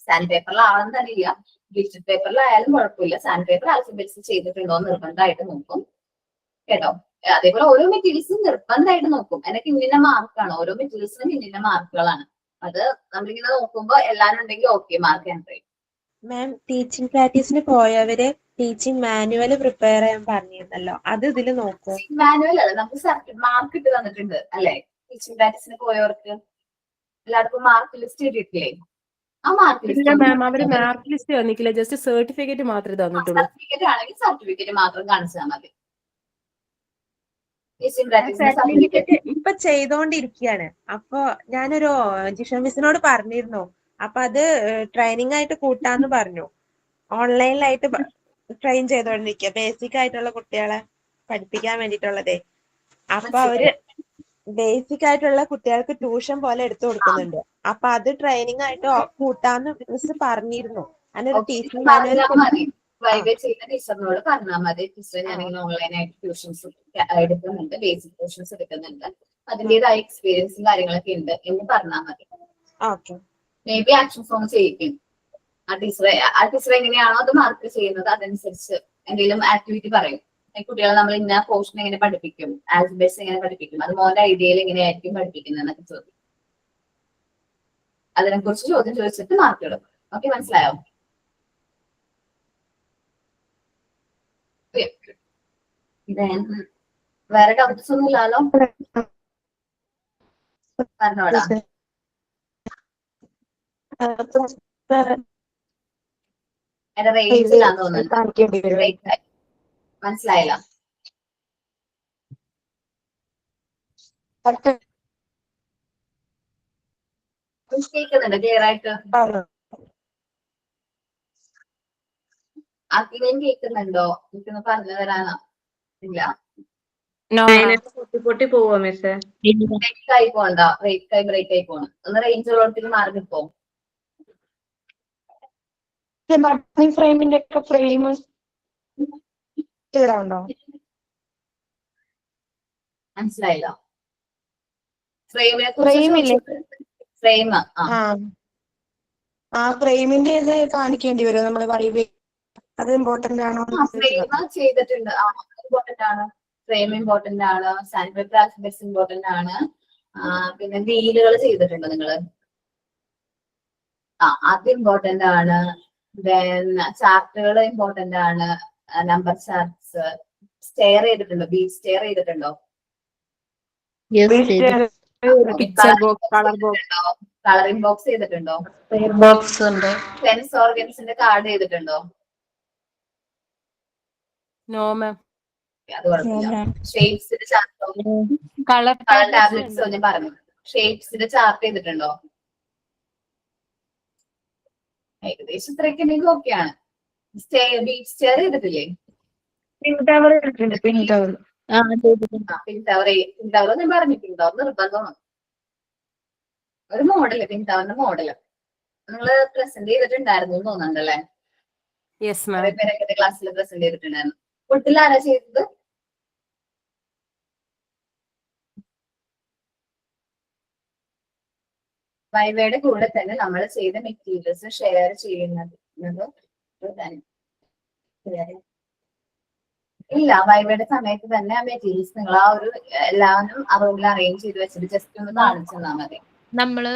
സാൻഡ് പേപ്പറിലാണെന്ന് അറിയില്ല, ഗ്ലിറ്റഡ് പേപ്പറിലായാലും കുഴപ്പമില്ല. സാൻഡ് പേപ്പർ ആൽഫബെറ്റ്സ് ചെയ്തിട്ടുണ്ടോ നിർബന്ധമായിട്ട് നോക്കും കേട്ടോ. അതേപോലെ ഓരോ മെറ്റീരിയൽസും നിർബന്ധമായിട്ട് നോക്കും. എനിക്ക് ഇന്ന മാർക്കാണ്, ഓരോ മെറ്റീരിയൽസിനും ഇന്ന മാർക്കുകളാണ്. അത് നമ്മളിങ്ങനെ നോക്കുമ്പോ എല്ലാരും ഉണ്ടെങ്കിൽ ഓക്കെ മാർക്ക് എൻ്റർ ചെയ്യും. മാം ടീച്ചിങ് പ്രാക്ടീസിന് പോയവര് ടീച്ചിങ് മാനുവൽ പ്രിപ്പയർ ചെയ്യാൻ പറഞ്ഞിരുന്നല്ലോ, അത് ഇതിൽ നോക്കും. മാനുവൽ അല്ല, നമുക്ക് മാർക്ക് ഇട്ട് തന്നിട്ടുണ്ട് അല്ലെ? ടീച്ചിങ് പ്രാക്ടീസിന് പോയവർക്ക് എല്ലാവർക്കും മാർക്ക് ലിസ്റ്റ് ഇട്ടിട്ടില്ലേ? ആ മാർക്ക് ലിസ്റ്റ് മാം അവര് മാർക്ക് ലിസ്റ്റ് തന്നിട്ടില്ല, ജസ്റ്റ് സർട്ടിഫിക്കറ്റ് മാത്രമേ തന്നിട്ടുള്ളൂ. സർട്ടിഫിക്കറ്റ് ആണെങ്കിൽ സർട്ടിഫിക്കറ്റ് മാത്രം കാണിച്ചാൽ മതി. ടീച്ചിങ് പ്രാക്ടീസിന് സർട്ടിഫിക്കറ്റ് ഇപ്പൊ ചെയ്തോണ്ടിരിക്കുകയാണ്. അപ്പൊ ഞാനൊരു ജിഷ മിസ്സിനോട് പറഞ്ഞിരുന്നു. അപ്പൊ അത് ട്രെയിനിങ് ആയിട്ട് കൂട്ടാന്ന് പറഞ്ഞു. ഓൺലൈനിലായിട്ട് ട്രെയിൻ ചെയ്തോണ്ടിരിക്കുക, ബേസിക് ആയിട്ടുള്ള കുട്ടികളെ പഠിപ്പിക്കാൻ വേണ്ടിയിട്ടുള്ളതേ. അപ്പൊ അവര് ബേസിക് ആയിട്ടുള്ള കുട്ടികൾക്ക് ട്യൂഷൻ പോലെ എടുത്തു കൊടുക്കുന്നുണ്ട്. അപ്പൊ അത് ട്രെയിനിങ് ആയിട്ട് കൂട്ടാന്ന് മിസ് പറഞ്ഞിരുന്നു. അതിനൊരു ടീച്ചിങ് മാനുവൽ വൈവ ചെയ്യുന്ന ടീച്ചറിനോട് പറഞ്ഞാൽ മതി, ടീച്ചർ ഞാനിങ്ങനെ ഓൺലൈനായിട്ട് ട്യൂഷൻസ് എടുക്കുന്നുണ്ട്, ബേസിക് ട്യൂഷൻസ് എടുക്കുന്നുണ്ട്, അതിൻ്റെതായ എക്സ്പീരിയൻസും കാര്യങ്ങളൊക്കെ ഉണ്ട് എന്ന് പറഞ്ഞാൽ മതി. മേ ബി ആക്ഷൻ ഫോം ചെയ്യിക്കും. ആ ടീച്ചർ എങ്ങനെയാണോ അത് മാർക്ക് ചെയ്യുന്നത് അതനുസരിച്ച് എന്തെങ്കിലും ആക്ടിവിറ്റി പറയും. കുട്ടികളെ നമ്മൾ ഇന്ന പോർഷൻ എങ്ങനെ പഠിപ്പിക്കും, ആൽഫബറ്റ്സ് എങ്ങനെ പഠിപ്പിക്കും, അത് മോന്റെ ഐഡിയയിൽ എങ്ങനെയായിരിക്കും പഠിപ്പിക്കുന്നത് എന്നൊക്കെ ചോദിക്കും. അതിനെക്കുറിച്ച് ചോദ്യം ചോദിച്ചിട്ട് മാർക്ക് എടുക്കും. ഓക്കെ, മനസ്സിലായോ? വേറെ ഡൗട്ട്സ് ഒന്നും ഇല്ലല്ലോ? പറഞ്ഞോടാ. റേഞ്ച് ഇല്ലാന്ന് തോന്നുന്നുണ്ട്. മനസ്സിലായില്ല? കേൾക്കുന്നുണ്ട് ക്ലിയർ ആയിട്ട്? ആർക്കെങ്കിലും കേൾക്കുന്നുണ്ടോ? എനിക്കൊന്ന് പറഞ്ഞു തരാനോ? ഇല്ല. പൊട്ടി പോവോ മിസ്സേ? ബ്രേക്ക് ആയി പോകണ്ട, ബ്രേക്ക് ആയി പോണം. ഒന്ന് റേഞ്ച് ഉള്ളടത്തേക്ക് മാറി നിൽപ്പോ. ഫ്രെയിമിന്റെ ഒക്കെ ഫ്രെയിം ചെയ്താണ്ടോ? മനസ്സിലായില്ല? ഫ്രെയിമിനെ കുറിച്ച് ഫ്രെയിം ഫ്രെയിമിന്റെ ഇത് കാണിക്കേണ്ടി വരും നമ്മള് വൈവേ. അത് ഇമ്പോർട്ടന്റ് ആണോ? ഫ്രെയിം ചെയ്തിട്ടുണ്ട്, ഇമ്പോർട്ടന്റ് ആണ്. ഫ്രെയിം ഇമ്പോർട്ടന്റ് ആണ്, സാനിറ്ററി ആസ്പെക്ട്സ് ഇമ്പോർട്ടന്റ് ആണ്. പിന്നെ വീലുകൾ ചെയ്തിട്ടുണ്ടോ നിങ്ങള്? അത് ഇമ്പോർട്ടന്റ് ആണ്. ദെൻ ചാർട്ടുകൾ ഇമ്പോർട്ടന്റ് ആണ്, നമ്പർ ചാർട്ട്സ്. സ്റ്റെയർ ചെയ്തിട്ടുണ്ടോ? ബീറ്റ് സ്റ്റെയർ ചെയ്തിട്ടുണ്ടോ? കളറിംഗ് ബോക്സ് ചെയ്തിട്ടുണ്ടോ? സെൻസ് ഓർഗൻസിന്റെ കാർഡ് ചെയ്തിട്ടുണ്ടോ? No ma'am. അത് കുഴപ്പമില്ല. ഷേപ്സിന്റെ ചാർട്ടോ? കളർ ടാബ്ലറ്റ്സ് ഞാൻ പറഞ്ഞു. ഷേപ്സിന്റെ ചാർട്ട് ചെയ്തിട്ടുണ്ടോ? ഏകദേശം ഇത്രയൊക്കെ ഉണ്ടെങ്കിൽ ഓക്കെയാണ്. ബീറ്റ് സ്റ്റെയർ ചെയ്തിട്ടില്ലേ? പിൻ ടവർ പിൻ ടവർ ഞാൻ പറഞ്ഞു. പിൻ ടവർ നിർബന്ധമാണ്. ഒരു മോഡല്, പിൻ ടവറിന്റെ മോഡല് നിങ്ങള് പ്രസന്റ് ചെയ്തിട്ടുണ്ടായിരുന്നു തോന്നുന്നുണ്ടല്ലേ? കുറെ പേരൊക്കെ ക്ലാസ്സിൽ പ്രസന്റ് ചെയ്തിട്ടുണ്ടായിരുന്നു. വീട്ടിൽ ആരാ ചെയ്തത്? വൈവയുടെ കൂടെ തന്നെ നമ്മൾ ചെയ്ത മെറ്റീരിയൽസ് ഷെയർ ചെയ്യുന്നത് ഇല്ല. വൈവയുടെ സമയത്ത് തന്നെ ആ മെറ്റീരിയൽസ് നിങ്ങൾ ആ ഒരു എല്ലാവരും ആ റൂമിൽ അറേഞ്ച് ചെയ്ത് വെച്ചിട്ട് ജസ്റ്റ് ഒന്ന് കാണിച്ചു തന്നാൽ മതി. നമ്മള്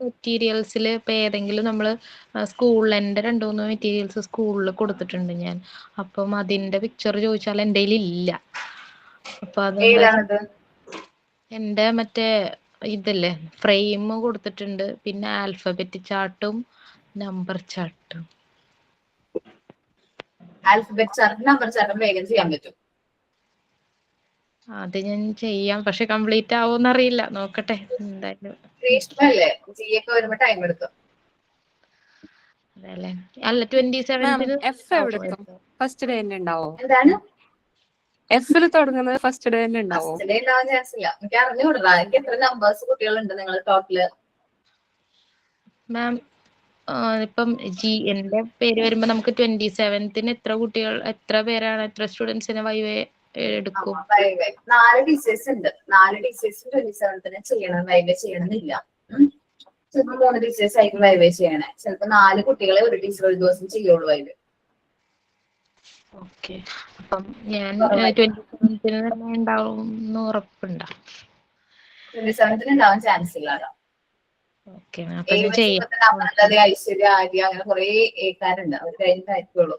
മെറ്റീരിയൽസിൽ ഇപ്പൊ ഏതെങ്കിലും നമ്മള് സ്കൂളിൽ എന്റെ 2-3 മെറ്റീരിയൽസ് സ്കൂളിൽ കൊടുത്തിട്ടുണ്ട് ഞാൻ. അപ്പം അതിന്റെ പിക്ചർ ചോദിച്ചാൽ എന്റെ ഇല്ല. അപ്പൊ അത് എന്റെ മറ്റേ ഇതല്ലേ ഫ്രെയിം കൊടുത്തിട്ടുണ്ട്, പിന്നെ ആൽഫബറ്റ് ചാർട്ടും നമ്പർ ചാർട്ടും. ആൽഫബറ്റ് ചാർട്ടും നമ്പർ ചാർട്ടും വേഗം ചെയ്യാൻ പറ്റും. അത് ഞാൻ ചെയ്യാം, പക്ഷെ കംപ്ലീറ്റ് ആവോന്നറിയില്ല, നോക്കട്ടെ എന്തായാലും. വരുമ്പോ ടൈം എടുക്കും. അതല്ലേ അല്ല 27th ഫസ്റ്റ് ഡേ തന്നെ ഉണ്ടാവോ? എന്താണ് എഫിൽ തുടങ്ങുന്നത് ഫസ്റ്റ് ഡേ തന്നെ ഉണ്ടാവോ? ഫസ്റ്റ് ഡേ ഉണ്ടാവാൻ ചാൻസ് ഇല്ല. എനിക്ക് അറിഞ്ഞുകൂടാ. എനിക്ക് എത്ര നമ്പേഴ്സ് കുട്ടികളുണ്ട് നിങ്ങൾ ടോട്ടല്? മാം ഇപ്പം എന്റെ പേര് വരുമ്പോ നമുക്ക് 27th എത്ര കുട്ടികൾ, എത്ര പേരാണ്, എത്ര സ്റ്റുഡൻസിനെ വൈവേ എടുക്കും? 4 ടീച്ചേഴ്സ് ഉണ്ട്. 4 ടീച്ചേഴ്സ് 27th ചെയ്യണം, വൈവേ ചെയ്യണമെന്നില്ല. ചിലപ്പോ 3 ടീച്ചേഴ്സ് ആയിരിക്കും വൈവേ ചെയ്യണേ. ചിലപ്പോ 4 കുട്ടികളെ ഒരു ടീച്ചർ ഒരു ദിവസം ചെയ്യുള്ളൂ വൈവേ. ഓക്കെ, അപ്പം ഞാൻ 27th തന്നെ ഉണ്ടാവും എന്ന് ഉറപ്പുണ്ടോ? 27th ഉണ്ടാവാൻ ചാൻസ് ഇല്ല. ഓക്കെ, അപ്പൊ ഞാൻ ചെയ്യാം. ഐശ്വര്യ, ആര്യ, അങ്ങനെ കുറെ ഏക്കാരുണ്ട്. അവർ കഴിഞ്ഞിട്ടായിരിക്കുള്ളൂ.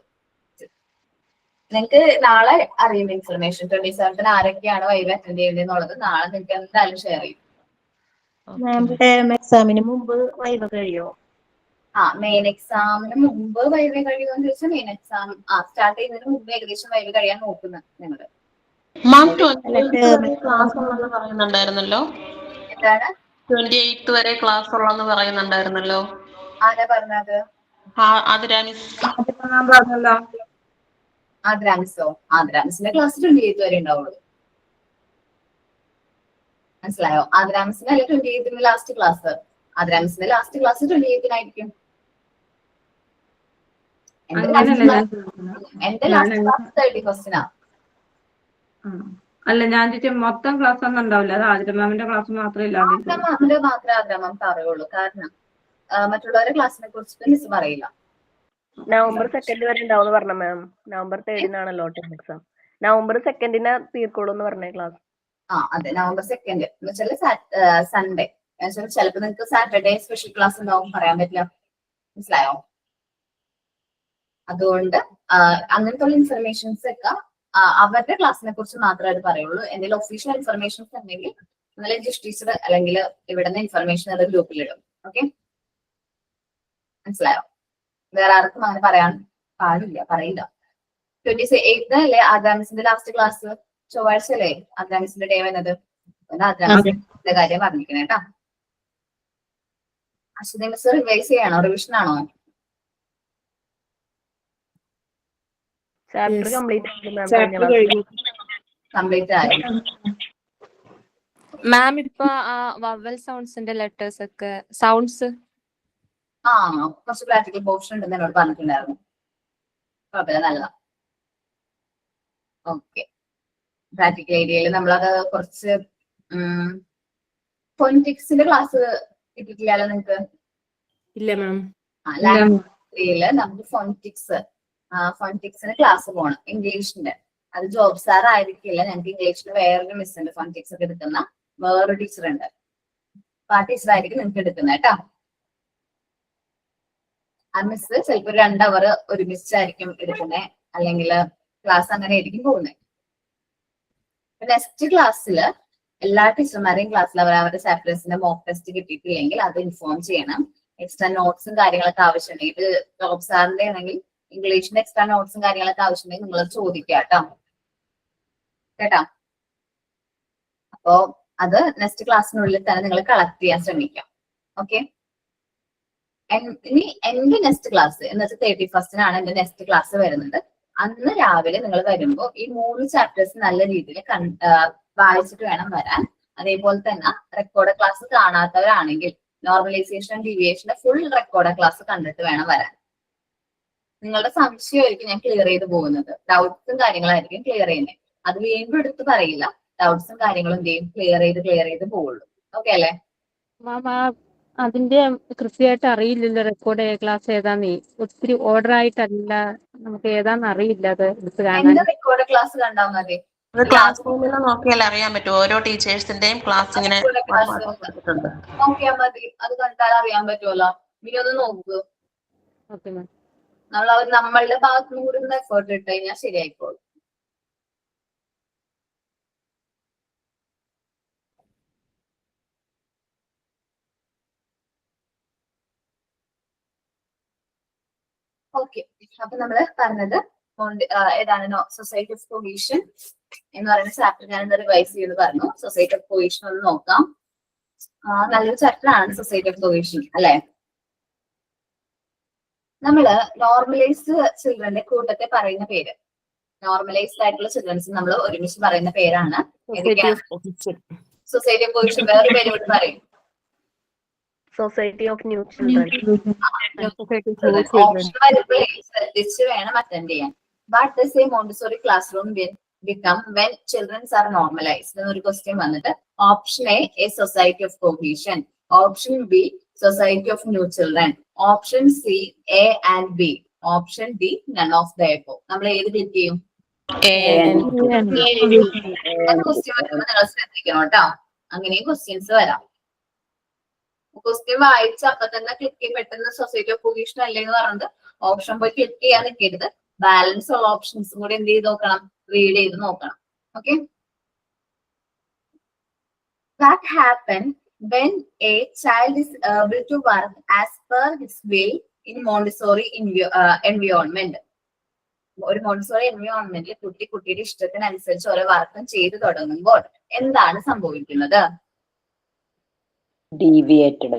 നിങ്ങൾക്ക് നാളെ അറിയും ഇൻഫർമേഷൻ. 27th ആരൊക്കെയാണ് വൈവേ അറ്റൻഡ് ചെയ്യേണ്ടതെന്നുള്ളത് നാളെ നിങ്ങൾക്ക് എന്തായാലും ഷെയർ ചെയ്യും. എക്സാമിന് മുമ്പ് വൈവ കഴിയോ? മെയിൻ എക്സാമിന് മുമ്പ് വൈവ കഴിയുമെന്ന് ചോദിച്ചാൽ മെയിൻ എക്സാം സ്റ്റാർട്ട് ചെയ്യുന്നതിന് മുമ്പ് ഏകദേശം വൈവ കഴിയാൻ നോക്കുന്നത് ഞങ്ങള്. മാം അല്ല 28 ടേം വരെ ക്ലാസ് ഉള്ളെന്ന് പറയുന്നുണ്ടായിരുന്നല്ലോ. എന്താണ് 28 വരെ ക്ലാസ് ഉള്ളെന്ന് പറയുന്നുണ്ടായിരുന്നല്ലോ. ആരാ പറഞ്ഞത്? ആതിര മിസ്. ഞാൻ പറഞ്ഞല്ലോ. ആദ്രാമിസോ? ആദ്രാമിസിന്റെ ക്ലാസ് 28 വരെ ഉണ്ടാവുള്ളൂ. മനസ്സിലായോ? ആദ്രാമിസിന് അല്ലെ 28 ലാസ്റ്റ് ക്ലാസ്. ആദ്രാമിസിന്റെ ലാസ്റ്റ് ക്ലാസ് 28 എന്റെ അങ്ങനെയല്ല ഞാൻ എന്റെ ഞാൻ ലാസ്റ്റ് ക്ലാസ് 31 അല്ല ഞാൻ ചോദിച്ച മൊത്തം ക്ലാസ് ഒന്നും ഉണ്ടാവില്ല. അത് ആതിര മാമിന്റെ ക്ലാസ് മാത്രമേ ഇല്ലാണ്ടിരിക്കുള്ളൂ. മാമിന്റെ മാത്രമേ ആദ്രാമം പറയുള്ളൂ. കാരണം മറ്റുള്ളവരുടെ ക്ലാസ്സിനെ കുറിച്ചിട്ട് മിസ് പറയില്ല. നവംബർ 2 വരെ ഉണ്ടാവും പറഞ്ഞ മാം. November 3 exam. നവംബർ 2 തീർക്കോളൂ എന്ന് പറഞ്ഞ ക്ലാസ്. അതെ, നവംബർ 2 എന്ന് വെച്ചാൽ സൺഡേ. ചിലപ്പോൾ നിങ്ങൾക്ക് സാറ്റർഡേ സ്പെഷ്യൽ ക്ലാസ് ഉണ്ടാവും, പറയാൻ പറ്റില്ല. മനസ്സിലായോ? അതുകൊണ്ട് അങ്ങനത്തെ ഉള്ള ഇൻഫർമേഷൻസ് ഒക്കെ അവരുടെ ക്ലാസ്സിനെ കുറിച്ച് മാത്രമേ അത് പറയുള്ളൂ. എന്തെങ്കിലും ഒഫീഷ്യൽ ഇൻഫർമേഷൻസ് ഉണ്ടെങ്കിൽ ഇന്നലെ ജിഷ് ടീച്ചർ അല്ലെങ്കിൽ ഇവിടുന്ന് ഇൻഫർമേഷൻ അത് ഗ്രൂപ്പിലിടും. ഓക്കെ, മനസ്സിലായോ? വേറെ ആർക്കും അങ്ങനെ പറയാൻ പാടില്ല, പറയില്ല. 28 അല്ലേ ആദ്രാമിസിന്റെ ലാസ്റ്റ് ക്ലാസ്? ചൊവ്വാഴ്ച അല്ലേ ആദ്രാമിസിന്റെ ഡേ വന്നത്? ആദ്രാമിസിന്റെ കാര്യം പറഞ്ഞിരിക്കണേ കേട്ടാ. അശ്വതി മിസ് റിവൈസ് ചെയ്യണോ? റിവിഷൻ ആണോ? ചാപ്റ്റർ കംപ്ലീറ്റ് കംപ്ലീറ്റ് ആയി. മാം ഇപ്പൊ വവൽ സൗണ്ട്സിന്റെ ലെറ്റേഴ്സ് ഒക്കെ സൗണ്ട്സ് കുറച്ച് പ്രാക്ടിക്കൽ പോർഷൻ ഉണ്ടെന്ന് എന്നോട് പറഞ്ഞിട്ടുണ്ടായിരുന്നു. കുഴപ്പമില്ല, നല്ലതാ. ഓക്കെ, പ്രാക്ടിക്കൽ ഏരിയയിൽ നമ്മളത് കുറച്ച് ഫോണിറ്റിക്സിന്റെ ക്ലാസ് കിട്ടിയിട്ടില്ലല്ലോ നിങ്ങൾക്ക്? ഇല്ല മാം. ലാംഗ്വേജില് നമുക്ക് ഫോണിറ്റിക്സിന് ക്ലാസ് പോകണം, ഇംഗ്ലീഷിന്റെ. അത് ജോബ് സാർ ആയിരിക്കില്ല, ഞങ്ങൾക്ക് ഇംഗ്ലീഷിന് വേറൊരു മിസ് ഉണ്ട്, ഫോണിറ്റിക്സ് ഒക്കെ എടുക്കുന്ന വേറൊരു ടീച്ചർ ഉണ്ട്. അപ്പൊ ആ ടീച്ചർ ആയിരിക്കും നിങ്ങൾക്ക് എടുക്കുന്നത് കേട്ടോ. ആ മിസ് ചിലപ്പോൾ 2 അവർ ഒരുമിച്ചായിരിക്കും എടുക്കുന്നത്, അല്ലെങ്കിൽ ക്ലാസ് അങ്ങനെ ആയിരിക്കും പോകുന്നത്. നെക്സ്റ്റ് ക്ലാസ്സിൽ എല്ലാ ടീച്ചർമാരെയും ക്ലാസ്സിൽ അവരുടെ ചാപ്റ്റേഴ്സിന്റെ മോക്ക് ടെസ്റ്റ് കിട്ടിയിട്ടില്ലെങ്കിൽ അത് ഇൻഫോം ചെയ്യണം. എക്സ്ട്രാ നോട്ട്സും കാര്യങ്ങളൊക്കെ ആവശ്യമുണ്ടെങ്കിൽ, ജോബ് സാറിന്റെ ആണെങ്കിൽ ഇംഗ്ലീഷിന്റെ എക്സ്ട്രാ നോട്ട്സും കാര്യങ്ങളൊക്കെ ആവശ്യമുണ്ടെങ്കിൽ നിങ്ങൾ ചോദിക്കുക കേട്ടോ. അപ്പോ അത് നെക്സ്റ്റ് ക്ലാസ്സിനുള്ളിൽ തന്നെ നിങ്ങൾ കളക്ട് ചെയ്യാൻ ശ്രമിക്കാം. ഓക്കെ, ഇനി എന്റെ നെക്സ്റ്റ് ക്ലാസ് എന്ന് വെച്ചാൽ 31 എന്റെ നെക്സ്റ്റ് ക്ലാസ് വരുന്നത്. അന്ന് രാവിലെ നിങ്ങൾ വരുമ്പോൾ ഈ 3 ചാപ്റ്റേഴ്സ് നല്ല രീതിയിൽ വായിച്ചിട്ട് വേണം വരാൻ. അതേപോലെ തന്നെ റെക്കോർഡ് ക്ലാസ് കാണാത്തവരാണെങ്കിൽ നോർമലൈസേഷൻ ഡീവിയേഷന്റെ ഫുൾ റെക്കോർഡ് ക്ലാസ് കണ്ടിട്ട് വേണം വരാൻ. നിങ്ങളുടെ സംശയമായിരിക്കും ഞാൻ ക്ലിയർ ചെയ്ത് പോകുന്നത്, ഡൗട്ട്സും കാര്യങ്ങളായിരിക്കും ക്ലിയർ ചെയ്യുന്നത്. അത് വീണ്ടും എടുത്ത് പറയില്ല, ഡൗട്ട്സും കാര്യങ്ങളും എന്ത് ചെയ്യും, ക്ലിയർ ചെയ്ത് പോവുള്ളൂ. ഓക്കെ അല്ലേ? അതിന്റെ കൃത്യമായിട്ട് അറിയില്ലല്ലോ റെക്കോർഡ് ക്ലാസ് ഏതാന്നേ. ഒത്തിരി ഓർഡർ ആയിട്ടല്ല, നമുക്ക് ഏതാന്ന് അറിയില്ല. അത് എടുത്ത് കാണാൻ റെക്കോർഡ് ക്ലാസ് കണ്ടാൽ മതി. ക്ലാസ് റൂമിൽ നോക്കിയാൽ അറിയാൻ പറ്റും. ഓരോ ടീച്ചേഴ്സിന്റെയും ക്ലാസ് ഇങ്ങനെ നോക്കിയാൽ മതി, അത് കണ്ടാൽ അറിയാൻ പറ്റുമല്ലോ. ഇനി ഒന്ന് നോക്കൂ. Okay ma'am. നമ്മളുടെ ഭാഗത്ത് നിന്ന് കൂടി എഫേർട്ട് ഇട്ട് കഴിഞ്ഞാൽ ശരിയായിക്കോളും. ഓക്കെ, അപ്പൊ നമ്മള് പറഞ്ഞത് ഏതാണ് സൊസൈറ്റി ഓഫ് കൊഹീഷൻ എന്ന് പറയുന്ന ചാപ്റ്റർ ഞാൻ റിവൈസ് ചെയ്ത് പറഞ്ഞു. സൊസൈറ്റി ഓഫ് കൊഹീഷൻ ഒന്ന് നോക്കാം. നല്ലൊരു ചാപ്റ്റർ ആണ് സൊസൈറ്റി ഓഫ് കൊഹീഷൻ അല്ലെ? നമ്മള് നോർമലൈസ്ഡ് ചിൽഡ്രന്റെ കൂട്ടത്തെ പറയുന്ന പേര്, നോർമലൈസ്ഡ് ആയിട്ടുള്ള ചിൽഡ്രൻസ് നമ്മൾ ഒരുമിച്ച് പറയുന്ന പേരാണ് സൊസൈറ്റി ഓഫ് കൊഹീഷൻ. വേറൊരു പേര് കൂടി പറയും, society of new children. Option വരുമ്പോഴേ ശ്രദ്ധിച്ച് വേണം അറ്റൻഡ് ചെയ്യാൻ. What does A Montessori class room become when children are normalized എന്നൊരു ക്വസ്റ്റ്യൻ വന്നിട്ട് option A society of cohesion, option B society of new children, option C A and B, option D none of the above. നമ്മൾ ഏത് ക്ലിക്ക് ചെയ്യും? ക്വസ്റ്റ്യൻ വരുമ്പോൾ നിങ്ങൾ ശ്രദ്ധിക്കണം കേട്ടോ, അങ്ങനെയും ക്വസ്റ്റ്യൻസ് വരാം. ക്വസ്റ്റ്യൻ വായിച്ച് അപ്പൊ തന്നെ ക്ലിക്ക് ചെയ്യും. പെട്ടെന്ന് സൊസൈറ്റി ഓഫ് കൊഹീഷൻ അല്ലേന്ന് പറഞ്ഞത് ഓപ്ഷൻ പോയി ക്ലിക്ക് ചെയ്യാൻ നിൽക്കരുത്. ബാലൻസ് ഉള്ള ഓപ്ഷൻസ് കൂടി എന്ത് ചെയ്ത് നോക്കണം, റീഡ് ചെയ്ത് നോക്കണം. Okay, that happen when a child is able to work as per his will in Montessori environment. ഒരു മോണ്ടിസോറി എൻവയോൺമെന്റിൽ കുട്ടിയുടെ ഇഷ്ടത്തിനനുസരിച്ച് ഓരോ വർക്കും ചെയ്തു തുടങ്ങുമ്പോൾ എന്താണ് സംഭവിക്കുന്നത്? Deviated.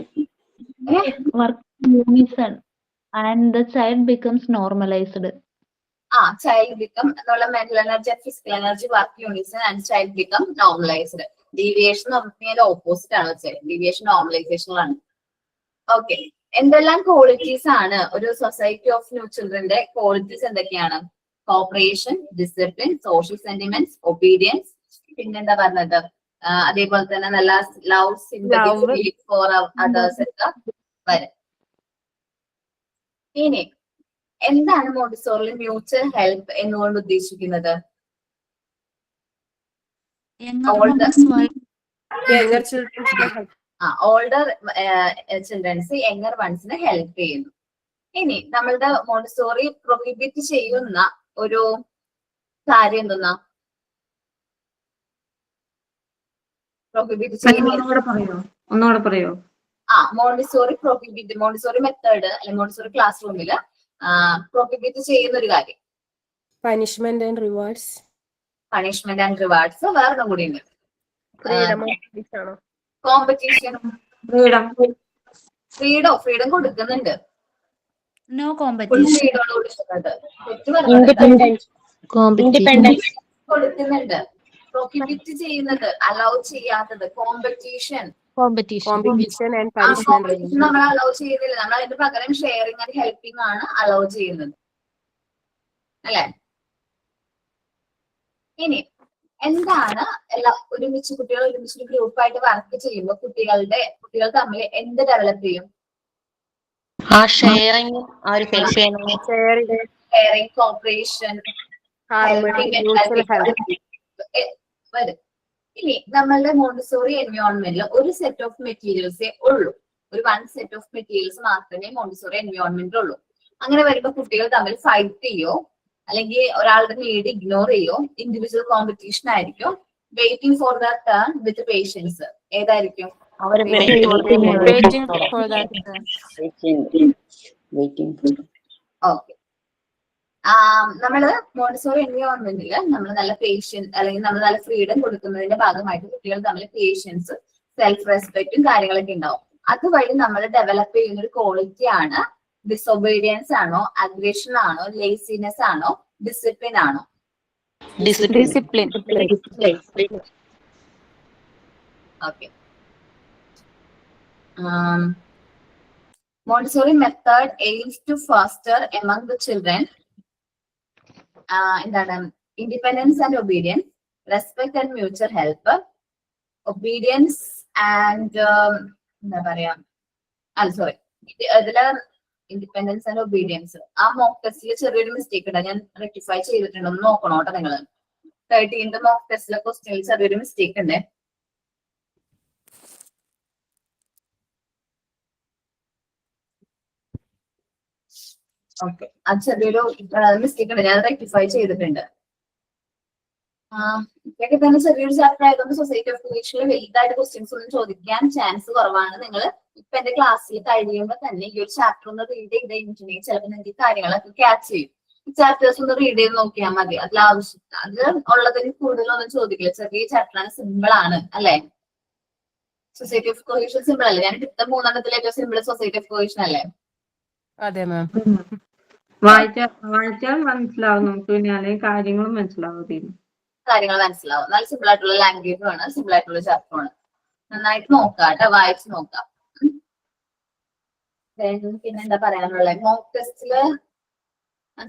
Work unison and the child becomes normalized. Child become എന്നുള്ള mental energy physical energy work Unison and child become normalised. Deviation നമുക്ക് ഓപ്പോസിറ്റ് ആണ് വെച്ചത്. ഡീവിയേഷൻ നോർമലൈസേഷനിലാണ്. ഓക്കെ, എന്തെല്ലാം ക്വാളിറ്റീസ് ആണ് ഒരു സൊസൈറ്റി ഓഫ് ന്യൂ ചിൽഡ്രന്റെ ക്വാളിറ്റീസ് എന്തൊക്കെയാണ്? Corporation, discipline, social sentiments, obedience, പിന്നെന്താ പറഞ്ഞത്, അതേപോലെ തന്നെ നല്ല ലവ്, സിമ്പതി ഫോർ അതേഴ്സ് ഒക്കെ വരും. ഇനി എന്താണ് മോണ്ടിസോറിയിൽ മ്യൂച്വൽ ഹെൽപ്പ് എന്നുകൊണ്ട് ഉദ്ദേശിക്കുന്നത്? ഓൾഡർ ചിൽഡ്രൻസ് യങ്ങർ വൺസിനെ ഹെൽപ്പ് ചെയ്യുന്നു. ഇനി നമ്മളുടെ മോണ്ടിസോറി പ്രൊഹിബിറ്റ് ചെയ്യുന്ന ഒരു കാര്യം എന്തെന്നാ? പ്രൊഹിബിറ്റ് ഒന്നുകൂടെ പറയോ? മോണ്ടിസോറി മെത്തേഡ് അല്ലെങ്കിൽ മോണ്ടിസോറി ക്ലാസ് റൂമിൽ പ്രൊഹിബിറ്റ് ചെയ്യുന്ന ഒരു കാര്യം പണിഷ്മെന്റ് ആൻഡ് റിവാർഡ്സ്. വേറൊന്നും കൂടി ഉണ്ട്. കോമ്പറ്റീഷൻ. ഫ്രീഡം കൊടുക്കുന്നുണ്ട്. No competition. കൊടുക്കുന്നുണ്ട്. പ്രൊഹിബിറ്റ് ചെയ്യുന്നത്, അലൗ ചെയ്യാത്തത് കോമ്പറ്റീഷൻ. കോമ്പറ്റീഷൻ ആൻഡ് പണിഷ്മെന്റ് നമ്മൾ അലൗ ചെയ്യുന്നില്ല. നമ്മൾ അതിന്റെ പകരം ഷെയറിംഗ് ആൻഡ് ഹെൽപ്പിംഗ് ആണ് അലൗ ചെയ്യുന്നത്, അല്ലെ? ഇനി എന്താണ് കുട്ടികൾ ഒരുമിച്ച് ഗ്രൂപ്പായിട്ട് വർക്ക് ചെയ്യുമ്പോൾ കുട്ടികൾ തമ്മിൽ എന്ത് ഡെവലപ്പ് ചെയ്യും? ഷെയറിംഗ്, കോപ്പറേഷൻ വരും. ഇനി നമ്മളുടെ മോണ്ടിസോറി എൻവയോൺമെന്റിൽ ഒരു സെറ്റ് ഓഫ് മെറ്റീരിയൽസേ ഉള്ളൂ. ഒരു സെറ്റ് ഓഫ് മെറ്റീരിയൽസ് മാത്രമേ മോണ്ടിസോറി എൻവയോൺമെന്റിൽ ഉള്ളൂ. അങ്ങനെ വരുമ്പോൾ കുട്ടികൾ തമ്മിൽ ഫൈറ്റ് ചെയ്യോ, അല്ലെങ്കിൽ ഒരാളുടെ നീഡ് ഇഗ്നോർ ചെയ്യോ, ഇൻഡിവിജ്വൽ കോമ്പറ്റീഷൻ ആയിരിക്കും, waiting for the turn with patience. ഏതായിരിക്കും? ഓക്കെ. നമ്മള് മോണ്ടിസോറി എൻവയോൺമെന്റിൽ നമ്മൾ നല്ല പേഷ്യൻസ് അല്ലെങ്കിൽ നമ്മൾ നല്ല ഫ്രീഡം കൊടുക്കുന്നതിന്റെ ഭാഗമായിട്ട് കുട്ടികൾ തമ്മിൽ പേഷ്യൻസ്, സെൽഫ് റെസ്പെക്റ്റും കാര്യങ്ങളൊക്കെ ഉണ്ടാവും. അതുവഴി നമ്മൾ ഡെവലപ്പ് ചെയ്യുന്ന ഒരു ക്വാളിറ്റി ആണ് ഡിസൊബീഡിയൻസ് ആണോ, അഗ്രഷൻ ആണോ, ലേസിനെസ് ആണോ, ഡിസിപ്ലിൻ ആണോ? Discipline. Okay. Montessori method aims to foster among the children എന്താണ് independence and obedience, respect and mutual help, obedience and എന്താ പറയാ, ഇതില് ഇൻഡിപെൻഡൻസ് ആൻഡ് ഒബീഡിയൻസ്. ആ മോക്ക് ടെസ്റ്റിൽ ചെറിയൊരു മിസ്റ്റേക്ക് ഉണ്ട്, ഞാൻ റെക്ടിഫൈ ചെയ്തിട്ടുണ്ട്, ഒന്ന് നോക്കണോട്ടോ നിങ്ങള്. 13th മോക്ക് ടെസ്റ്റിലെ ക്വസ്റ്റ്യനിൽ ചെറിയൊരു മിസ്റ്റേക്ക് ഉണ്ട്. ഓക്കെ, അത് ചെറിയൊരു മിസ്റ്റേക്ക് ഉണ്ട്, ഞാൻ റെക്ടിഫൈ ചെയ്തിട്ടുണ്ട്. ഇതൊക്കെ തന്നെ ചെറിയൊരു ചാപ്റ്റർ ആയതുകൊണ്ട് സൊസൈറ്റി ഓഫ് ക്രിയേഷനിൽ വലുതായിട്ട് ക്വസ്റ്റ്യൻസ് ഒന്നും ചോദിക്കാൻ ചാൻസ് കുറവാണ്. നിങ്ങൾ ഇപ്പൊ എന്റെ ക്ലാസ്സിൽ കഴിയുമ്പോൾ തന്നെ ഈ ഒരു ചാപ്റ്റർ ഒന്ന് റീഡ് ചെയ്തിട്ടുണ്ടെങ്കിൽ ചിലപ്പോൾ നിങ്ങൾക്ക് കാര്യങ്ങളൊക്കെ ക്യാച്ച് ചെയ്യും. ഈ ചാപ്റ്റേഴ്സ് ഒന്ന് റീഡ് ചെയ്ത് നോക്കിയാൽ മതി. അതിൽ ആവശ്യം അത് ഉള്ളതിന് കൂടുതലൊന്നും ചോദിക്കില്ല. ചെറിയ ചാപ്റ്ററാണ്, സിമ്പിൾ ആണ്, അല്ലെ? സൊസൈറ്റി ഓഫ് ക്രിയേഷൻ സിമ്പിൾ അല്ലേ? ഞാൻ ഇത്ത 3 ഏറ്റവും സിമ്പിൾ സൊസൈറ്റി ഓഫ് ക്രിയേഷൻ അല്ലേ? അതെ മാം. വായിച്ചാൽ മനസ്സിലാവും നമുക്ക്, പിന്നെ അല്ലെങ്കിൽ കാര്യങ്ങളും മനസ്സിലാവും. നല്ല സിമ്പിൾ ആയിട്ടുള്ള ലാംഗ്വേജും ആണ്, സിമ്പിൾ ആയിട്ടുള്ള ചാപ്റ്റർ ആണ്. നന്നായിട്ട് നോക്കാം കേട്ടോ, വായിച്ചു നോക്കാം. പിന്നെ എന്താ പറയാനുള്ളത്? മോക്ക് ടെസ്റ്റില്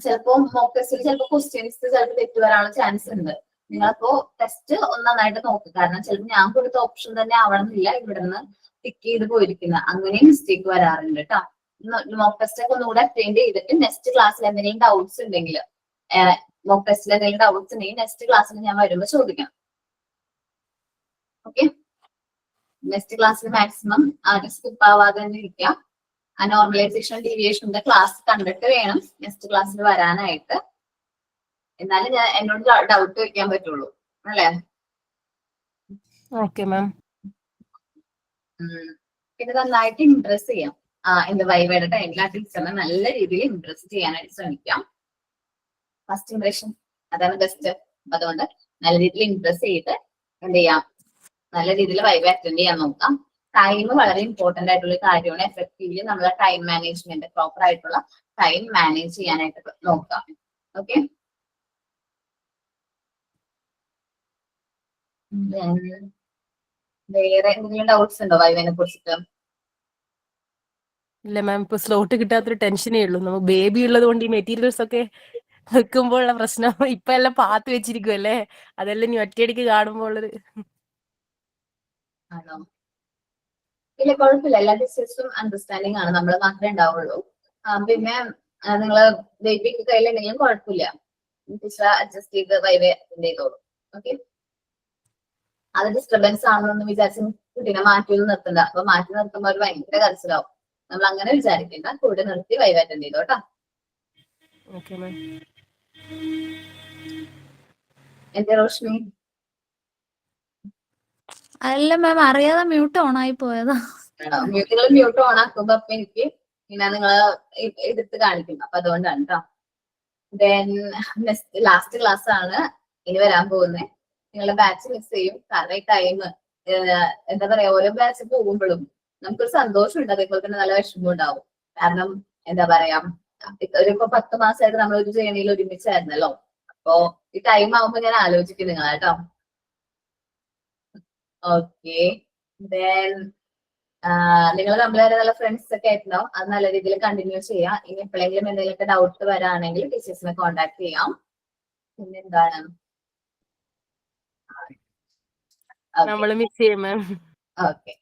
ചിലപ്പോ ക്വസ്റ്റ്യൻസ് ചിലപ്പോൾ തെറ്റ് വരാനുള്ള ചാൻസ് ഉണ്ട്. നിങ്ങളിപ്പോ ടെസ്റ്റ് ഒന്ന് നന്നായിട്ട് നോക്കുക. കാരണം ചിലപ്പോൾ ഞാൻ കൊടുത്ത ഓപ്ഷൻ തന്നെ ആവണമെന്നില്ല ഇവിടെ നിന്ന് ടിക്ക് ചെയ്ത് പോയിരിക്കുന്നത്. അങ്ങനെയും മിസ്റ്റേക്ക് വരാറുണ്ട് കേട്ടോ. മോക്ക് ടെസ്റ്റ് ഒക്കെ ഒന്നുകൂടെ അറ്റൻഡ് ചെയ്തിട്ട് നെക്സ്റ്റ് ക്ലാസ്സിൽ എന്തെങ്കിലും ഡൗട്ട്സ് ഉണ്ടെങ്കിൽ, മോക്ക് ടെസ്റ്റിൽ എന്തെങ്കിലും ഡൗട്ട്സ് ഉണ്ടെങ്കിൽ നെക്സ്റ്റ് ക്ലാസ്സിൽ ഞാൻ വരുമ്പോൾ ചോദിക്കണം. ഓക്കെ, നെക്സ്റ്റ് ക്ലാസ്സിൽ മാക്സിമം ആരും സ്കിപ്പ് ആവാതെ തന്നെ ഇരിക്കാം. ആ നോർമലൈസേഷൻ ഡീവിയേഷന്റെ ക്ലാസ് കണ്ടിട്ട് വേണം നെക്സ്റ്റ് ക്ലാസ്സിൽ വരാനായിട്ട്. എന്നാലും ഞാൻ എന്നോട് ഡൗട്ട് വെക്കാൻ പറ്റുള്ളൂ, അല്ലേ? Okay ma'am. പിന്നെ നന്നായിട്ട് ഇംപ്രസ് ചെയ്യാം. എന്റെ വൈവയുടെ ടൈമിൽ ആ ടീച്ചറിനെ നല്ല രീതിയിൽ ഇംപ്രസ് ചെയ്യാനായിട്ട് ശ്രമിക്കാം. ഫസ്റ്റ് ഇംപ്രഷൻ അതാണ് ബെസ്റ്റ്. അതുകൊണ്ട് നല്ല രീതിയിൽ ഇംപ്രസ് ചെയ്ത് എന്ത് ചെയ്യാം, നല്ല രീതിയിൽ വൈബ് അറ്റൻഡ് ചെയ്യാൻ നോക്കാം. ടൈം വളരെ ഇമ്പോർട്ടന്റ് ആയിട്ടുള്ള കാര്യമാണ്. എഫക്റ്റീവ്ലി നമ്മൾ ടൈം മാനേജ്മെന്റ്, പ്രോപ്പർ ആയിട്ടുള്ള ടൈം മാനേജ് ചെയ്യാനായിട്ട് നോക്കാം. ഓക്കെ, വേറെ എന്തെങ്കിലും ഡൗട്ട്സ് ഉണ്ടോ വൈവിനെ കുറിച്ചിട്ട്? ഇല്ല മാം, ഇപ്പൊ സ്ലോട്ട് കിട്ടാത്തൊരു ടെൻഷനേ ഉള്ളൂ. നമുക്ക് ബേബി ഉള്ളത് കൊണ്ട് ഈ മെറ്റീരിയൽസ് ഒക്കെ വെക്കുമ്പോഴുള്ള പ്രശ്നം ഇപ്പൊ എല്ലാം പാത്ത് വെച്ചിരിക്കുവല്ലേ, അതെല്ലാം ഇനി ഒറ്റയടിക്ക് കാണുമ്പോൾ ഉള്ളത്. ആണോ? ഇല്ല, കുഴപ്പമില്ല. എല്ലാ ഡിസ്റ്റൻസും അണ്ടർസ്റ്റാൻഡിങ് ആണ്, നമ്മൾ മാത്രമേ ഉണ്ടാവുള്ളൂ. പിന്നെ നിങ്ങള് ബേബിക്ക് കയ്യിലുണ്ടെങ്കിലും കുഴപ്പമില്ല, ടീച്ചർ അഡ്ജസ്റ്റ് ചെയ്ത് വൈവേ അറ്റൻഡ് ചെയ്തോളൂ. ഓക്കെ, അത് ഡിസ്റ്റർബൻസ് ആണെന്നൊന്നും വിചാരിച്ച് കുട്ടീനെ മാറ്റി നിർത്തണ്ട. അപ്പൊ മാറ്റി നിർത്തുമ്പോൾ ഒരു ഭയങ്കര കരച്ചിലാവും. നമ്മൾ അങ്ങനെ വിചാരിക്കണ്ട, കൂടെ നിർത്തി വൈവേ അറ്റൻഡ് ചെയ്തോ കേട്ടോ. Okay ma'am. എന്റെ റോഷ്നി? അല്ല മാം, അറിയാതെ മ്യൂട്ട് ഓൺ ആയി പോയതാ. ആണോ? നിങ്ങൾ മ്യൂട്ട് ഓൺ ആക്കുമ്പോ അപ്പൊ എനിക്ക് പിന്നെ നിങ്ങള് എടുത്ത് കാണിക്കും, അപ്പൊ അതുകൊണ്ടാണ് കേട്ടോ. ദെൻ ലാസ്റ്റ് ക്ലാസ് ആണ് ഇനി വരാൻ പോകുന്നത്. നിങ്ങളുടെ ബാച്ച് മിസ് ചെയ്യും, കാരണം ഈ ടൈം എന്താ പറയാ, ഓരോ ബാച്ച് പോകുമ്പോഴും നമുക്കൊരു സന്തോഷമുണ്ട്, അതേപോലെ തന്നെ നല്ല വിഷമം ഉണ്ടാവും. കാരണം എന്താ പറയാ, ഒരു 10 മാസമായിട്ട് നമ്മൾ ഒരു ജേണിയിൽ ഒരുമിച്ചായിരുന്നല്ലോ. അപ്പൊ ഈ ടൈം ആവുമ്പോ ഞാൻ ആലോചിക്കും നിങ്ങളെ കേട്ടോ. ഓക്കെ, ദെൻ നിങ്ങൾ തമ്മിൽ നല്ല ഫ്രണ്ട്സ് ഒക്കെ ആയിട്ടുണ്ടാവും. അത് നല്ല രീതിയിൽ കണ്ടിന്യൂ ചെയ്യാം. ഇനി എപ്പോഴെങ്കിലും എന്തെങ്കിലുമൊക്കെ ഡൗട്ട് വരാണെങ്കിൽ ടീച്ചേഴ്സിനെ കോൺടാക്ട് ചെയ്യാം. പിന്നെന്താണ്, നമ്മള് മിസ് ചെയ്യും മാം. ഓക്കെ.